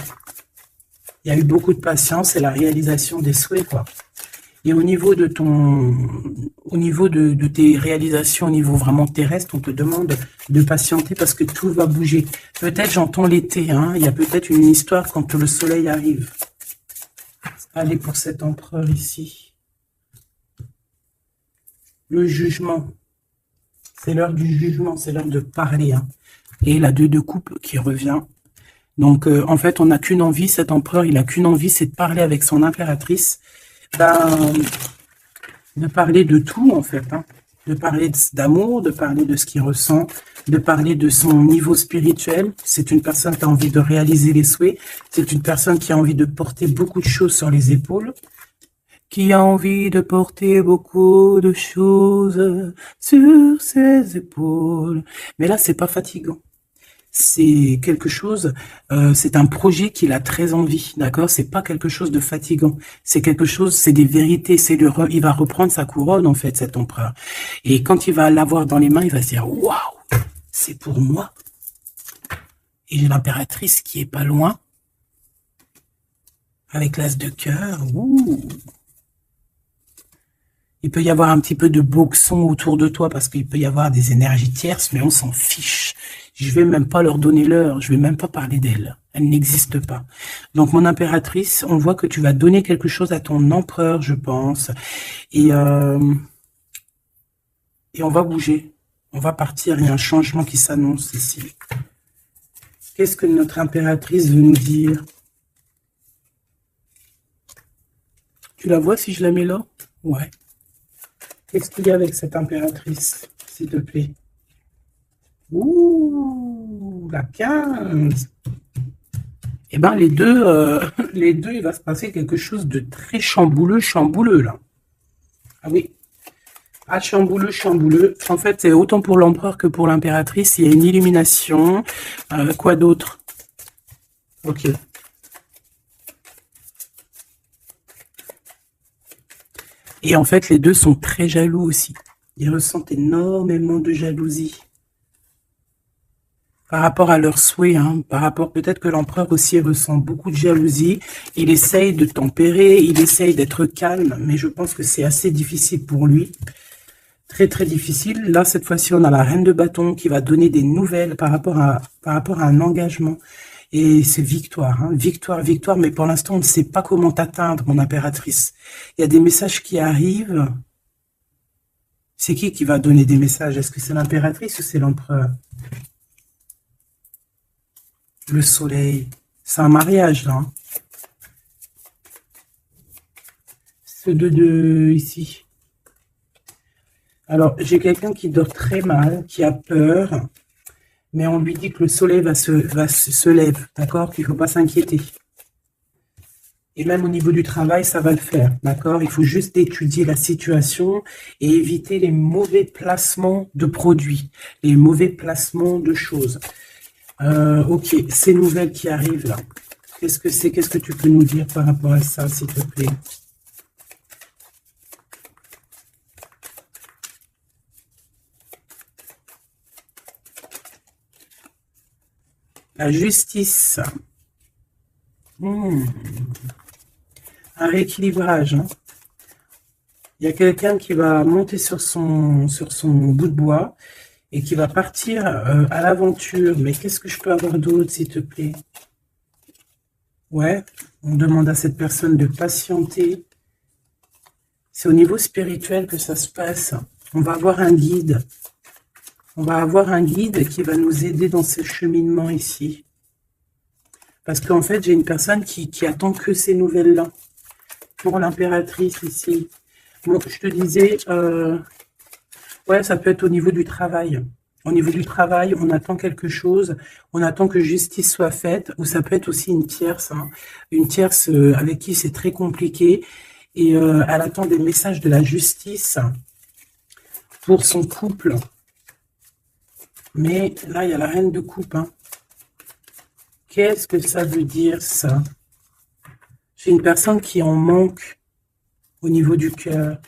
Speaker 1: Il y a eu beaucoup de patience et la réalisation des souhaits, quoi. Et au niveau de tes réalisations, au niveau vraiment terrestre, on te demande de patienter parce que tout va bouger. Peut-être j'entends l'été, hein. Il y a peut-être une histoire quand le soleil arrive. Allez, pour cet empereur ici. Le jugement. C'est l'heure du jugement, c'est l'heure de parler, hein. Et la 2 de coupe qui revient. Donc, en fait, on n'a qu'une envie, cet empereur, il n'a qu'une envie, c'est de parler avec son impératrice. Ben, de parler de tout, en fait, hein. de parler d'amour, de parler de ce qu'il ressent, de parler de son niveau spirituel. C'est une personne qui a envie de réaliser les souhaits. C'est une personne qui a envie de porter beaucoup de choses sur les épaules. Qui a envie de porter beaucoup de choses sur ses épaules. Mais là, c'est pas fatigant. C'est quelque chose, c'est un projet qu'il a très envie, d'accord? C'est pas quelque chose de fatigant. C'est quelque chose, c'est des vérités. Il va reprendre sa couronne en fait, cet empereur. Et quand il va l'avoir dans les mains, il va se dire waouh, c'est pour moi. Et j'ai l'impératrice qui est pas loin, avec l'as de cœur. Ouh. Il peut y avoir un petit peu de boxon autour de toi parce qu'il peut y avoir des énergies tierces, mais on s'en fiche. Je vais même pas leur donner l'heure, je vais même pas parler d'elle. Elle n'existe pas. Donc, mon impératrice, on voit que tu vas donner quelque chose à ton empereur, je pense. Et on va bouger. On va partir. Il y a un changement qui s'annonce ici. Qu'est-ce que notre impératrice veut nous dire? Tu la vois si je la mets là? Ouais. Qu'est-ce qu'il y a avec cette impératrice, s'il te plaît? Ouh, la 15. Eh bien, les deux, il va se passer quelque chose de très chambouleux, là. Ah oui. Ah, chambouleux. En fait, c'est autant pour l'empereur que pour l'impératrice. Il y a une illumination. Quoi d'autre? Ok. Et en fait, les deux sont très jaloux aussi. Ils ressentent énormément de jalousie. Par rapport à leurs souhaits, hein, par rapport, peut-être que l'empereur aussi ressent beaucoup de jalousie. Il essaye de tempérer, il essaye d'être calme, mais je pense que c'est assez difficile pour lui. Très, très difficile. Là, cette fois-ci, on a la reine de bâton qui va donner des nouvelles par rapport à un engagement. Et c'est victoire, hein, victoire, mais pour l'instant, on ne sait pas comment t'atteindre, mon impératrice. Il y a des messages qui arrivent. C'est qui va donner des messages? Est-ce que c'est l'impératrice ou c'est l'empereur? Le soleil. C'est un mariage, là. Hein. Ce 2 ici. Alors, j'ai quelqu'un qui dort très mal, qui a peur. Mais on lui dit que le soleil se lève, d'accord? Qu'il ne faut pas s'inquiéter. Et même au niveau du travail, ça va le faire, d'accord? Il faut juste étudier la situation et éviter les mauvais placements de produits, les mauvais placements de choses. Ok, ces nouvelles qui arrivent là, qu'est-ce que c'est? Qu'est-ce que tu peux nous dire par rapport à ça, s'il te plaît? La justice. Un rééquilibrage. Hein. Il y a quelqu'un qui va monter sur son bout de bois et qui va partir à l'aventure. Mais qu'est-ce que je peux avoir d'autre, s'il te plaît? Ouais, on demande à cette personne de patienter. C'est au niveau spirituel que ça se passe. On va avoir un guide. On va avoir un guide qui va nous aider dans ce cheminement ici. Parce qu'en fait, j'ai une personne qui attend que ces nouvelles-là. Pour l'impératrice ici. Bon, je te disais, ouais, ça peut être au niveau du travail. Au niveau du travail, on attend quelque chose, on attend que justice soit faite, ou ça peut être aussi une tierce, hein, une tierce avec qui c'est très compliqué, et elle attend des messages de la justice pour son couple. Mais là, il y a la reine de coupe. Hein. Qu'est-ce que ça veut dire, ça? J'ai une personne qui en manque au niveau du cœur.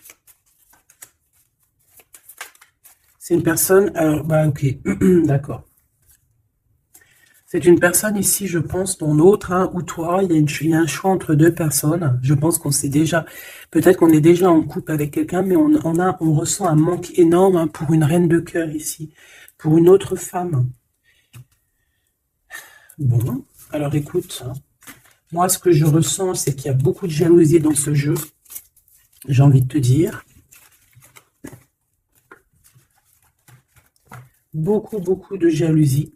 Speaker 1: C'est une personne... Alors, bah ok, d'accord. C'est une personne ici, je pense, ton autre, hein, ou toi, il y a un choix entre deux personnes. Je pense qu'on sait déjà... Peut-être qu'on est déjà en couple avec quelqu'un, mais on ressent un manque énorme hein, pour une reine de cœur ici. Pour une autre femme. Bon, alors écoute, hein, moi ce que je ressens, c'est qu'il y a beaucoup de jalousie dans ce jeu. J'ai envie de te dire. Beaucoup de jalousie.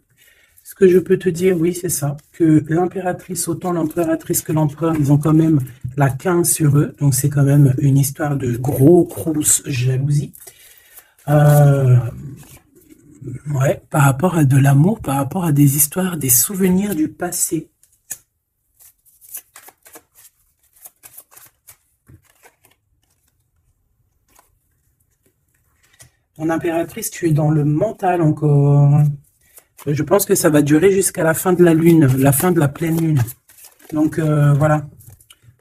Speaker 1: Ce que je peux te dire, oui, c'est ça, que l'impératrice, autant l'impératrice que l'empereur, ils ont quand même la 15 sur eux. Donc c'est quand même une histoire de grosse jalousie. Euh, ouais, par rapport à de l'amour, par rapport à des histoires, des souvenirs du passé. Mon impératrice, tu es dans le mental encore. Je pense que ça va durer jusqu'à la fin de la lune, la fin de la pleine lune. Donc voilà,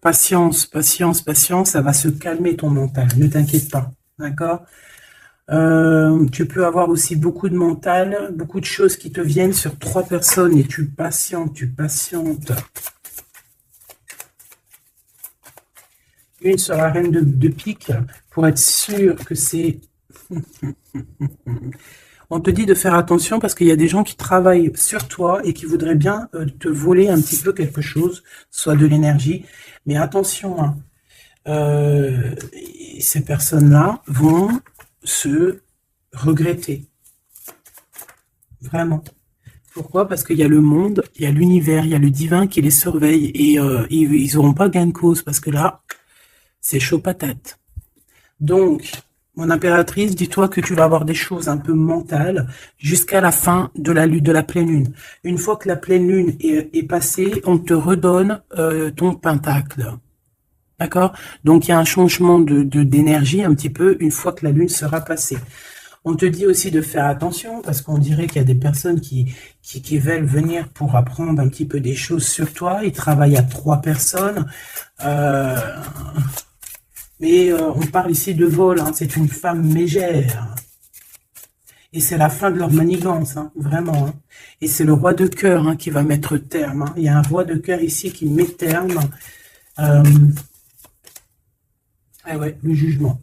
Speaker 1: patience, patience, patience, ça va se calmer ton mental, ne t'inquiète pas, d'accord? Tu peux avoir aussi beaucoup de mental, beaucoup de choses qui te viennent sur 3 personnes et tu patientes, tu patientes. Une sur la reine de pique pour être sûr que c'est... On te dit de faire attention parce qu'il y a des gens qui travaillent sur toi et qui voudraient bien te voler un petit peu quelque chose, soit de l'énergie. Mais attention, hein, ces personnes-là vont se regretter. Vraiment. Pourquoi? Parce qu'il y a le monde, il y a l'univers, il y a le divin qui les surveille et ils n'auront pas gain de cause parce que là, c'est chaud patate. Donc, mon impératrice, dis-toi que tu vas avoir des choses un peu mentales jusqu'à la fin de la pleine lune. Une fois que la pleine lune est passée, on te redonne ton pentacle. D'accord? Donc, il y a un changement d'énergie un petit peu une fois que la lune sera passée. On te dit aussi de faire attention parce qu'on dirait qu'il y a des personnes qui veulent venir pour apprendre un petit peu des choses sur toi. Ils travaillent à 3 personnes. Mais on parle ici de vol, hein, c'est une femme mégère. Et c'est la fin de leur manigance, hein, vraiment. Hein. Et c'est le roi de cœur hein, qui va mettre terme. Hein. Il y a un roi de cœur ici qui met terme. Ah ouais, le jugement.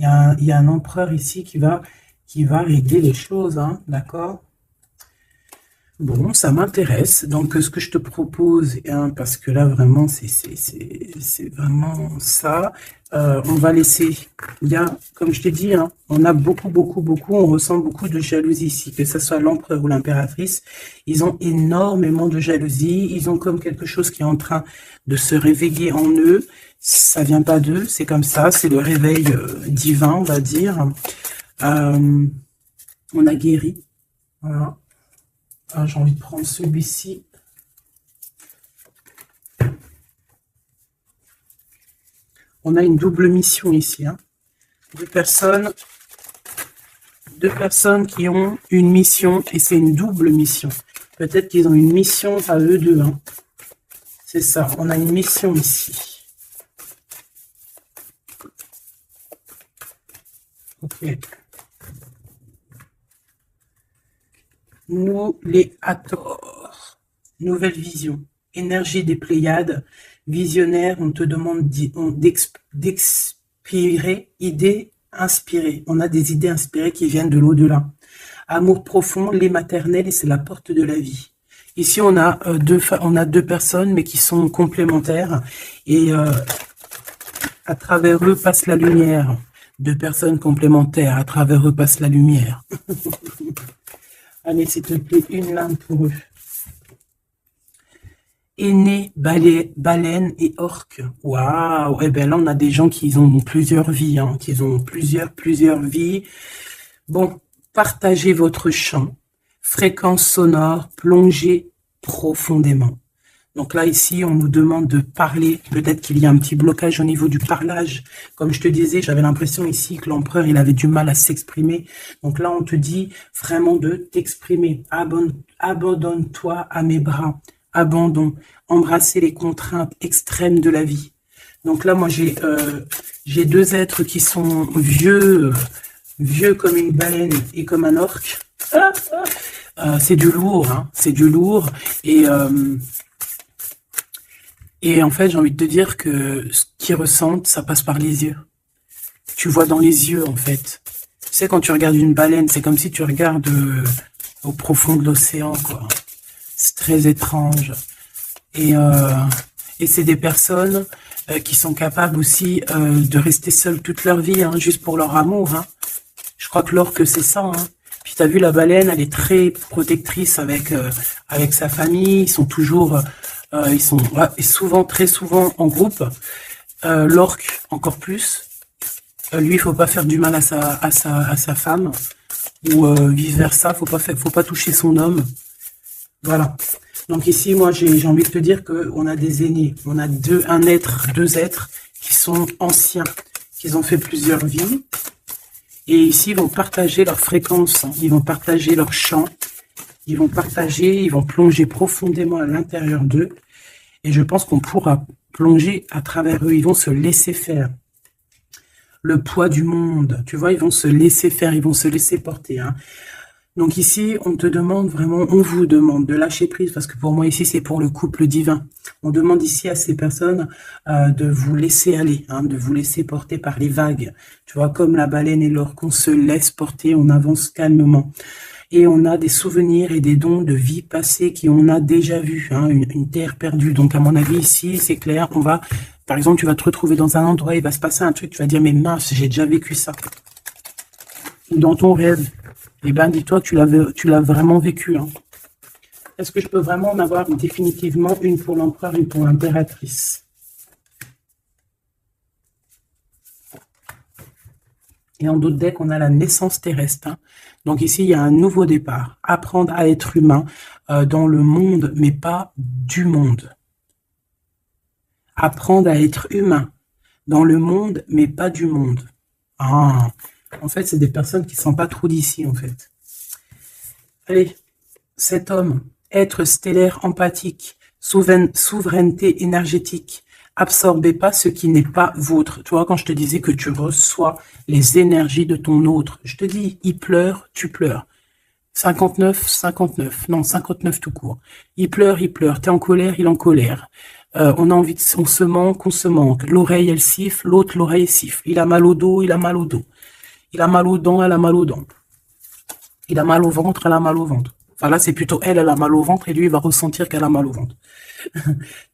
Speaker 1: Il y a un empereur ici qui va régler les choses, hein, d'accord? Bon, ça m'intéresse. Donc, ce que je te propose, hein, parce que là, vraiment, c'est vraiment ça. On va laisser, il y a, comme je t'ai dit, hein, on a beaucoup, on ressent beaucoup de jalousie ici, que ce soit l'empereur ou l'impératrice. Ils ont énormément de jalousie. Ils ont comme quelque chose qui est en train de se réveiller en eux. Ça vient pas d'eux, c'est comme ça. C'est le réveil divin, on va dire. On a guéri. Voilà. Ah, j'ai envie de prendre celui-ci. On a une double mission ici. Hein. Deux personnes qui ont une mission et c'est une double mission. Peut-être qu'ils ont une mission à eux deux. Hein. C'est ça, on a une mission ici. Ok. Nous, les Hathor, nouvelle vision, énergie des Pléiades, visionnaire, on te demande d'expirer, idées inspirées. On a des idées inspirées qui viennent de l'au-delà. Amour profond, lait maternel, et c'est la porte de la vie. Ici, on a deux personnes, mais qui sont complémentaires, et à travers eux passe la lumière. 2 personnes complémentaires, à travers eux passe la lumière. Allez, s'il te plaît, une lame pour eux. Aîné, baleine et orque. Waouh! Eh bien là, on a des gens qui ont plusieurs vies, hein, qui ont plusieurs vies. Bon, partagez votre champ. Fréquence sonore, plongez profondément. Donc là, ici, on nous demande de parler. Peut-être qu'il y a un petit blocage au niveau du parlage. Comme je te disais, j'avais l'impression ici que l'empereur, il avait du mal à s'exprimer. Donc là, on te dit vraiment de t'exprimer. Abandonne-toi à mes bras. Abandon. Embrasser les contraintes extrêmes de la vie. Donc là, moi, j'ai 2 êtres qui sont vieux comme une baleine et comme un orque. C'est du lourd, hein. C'est du lourd. Et en fait, j'ai envie de te dire que ce qu'ils ressentent, ça passe par les yeux. Tu vois dans les yeux, en fait. Tu sais, quand tu regardes une baleine, c'est comme si tu regardes au profond de l'océan, quoi. C'est très étrange. Et c'est des personnes qui sont capables aussi de rester seules toute leur vie, hein, juste pour leur amour. Hein. Je crois que l'orque, c'est ça. Hein. Puis tu as vu, la baleine, elle est très protectrice avec sa famille. Ils sont toujours... ils sont très souvent en groupe. L'orque, encore plus. Lui, il faut pas faire du mal à sa femme, ou vice-versa, faut pas toucher son homme. Voilà. Donc ici, moi, j'ai envie de te dire qu'on a des aînés, on a deux êtres qui sont anciens, qui ont fait plusieurs vies, et ici, ils vont partager leur fréquence, ils vont partager leur chant, ils vont plonger profondément à l'intérieur d'eux, et je pense qu'on pourra plonger à travers eux, ils vont se laisser faire. Le poids du monde, tu vois, ils vont se laisser faire, ils vont se laisser porter, hein. Donc ici, on te demande vraiment, on vous demande de lâcher prise, parce que pour moi ici, c'est pour le couple divin. On demande ici à ces personnes de vous laisser aller, hein, de vous laisser porter par les vagues. Tu vois, comme la baleine et l'orque, on se laisse porter, on avance calmement. Et on a des souvenirs et des dons de vie passée qu'on a déjà vus, hein, une terre perdue. Donc à mon avis ici, c'est clair, par exemple, tu vas te retrouver dans un endroit, il va se passer un truc, tu vas dire, mais mince, j'ai déjà vécu ça. Ou dans ton rêve. Eh bien, dis-toi que tu l'as vraiment vécu. Hein. Est-ce que je peux vraiment en avoir définitivement une pour l'empereur et pour l'impératrice? Et en d'autres decks, on a la naissance terrestre. Hein. Donc ici, il y a un nouveau départ. Apprendre à être humain dans le monde, mais pas du monde. Apprendre à être humain dans le monde, mais pas du monde. Ah, en fait, c'est des personnes qui ne sont pas trop d'ici, en fait. Allez, cet homme, être stellaire empathique, souveraineté énergétique, absorbez pas ce qui n'est pas vôtre. Tu vois, quand je te disais que tu reçois les énergies de ton autre, je te dis, il pleure, tu pleures. 59, 59, non, 59 tout court. Il pleure, t'es en colère, il est en colère. On a envie on se manque, on se manque. L'oreille, elle siffle, l'autre, l'oreille siffle. Il a mal au dos, il a mal au dos. Il a mal aux dents, elle a mal aux dents. Il a mal au ventre, elle a mal au ventre. Enfin là, c'est plutôt elle a mal au ventre et lui, il va ressentir qu'elle a mal au ventre.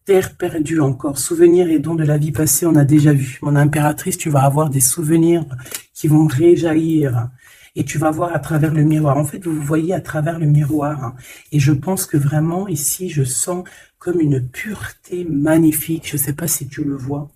Speaker 1: Terre perdue encore, souvenirs et dons de la vie passée, on a déjà vu. Mon impératrice, tu vas avoir des souvenirs qui vont réjaillir. Et tu vas voir à travers le miroir. En fait, vous vous voyez à travers le miroir. Hein. Et je pense que vraiment, ici, je sens comme une pureté magnifique. Je ne sais pas si tu le vois.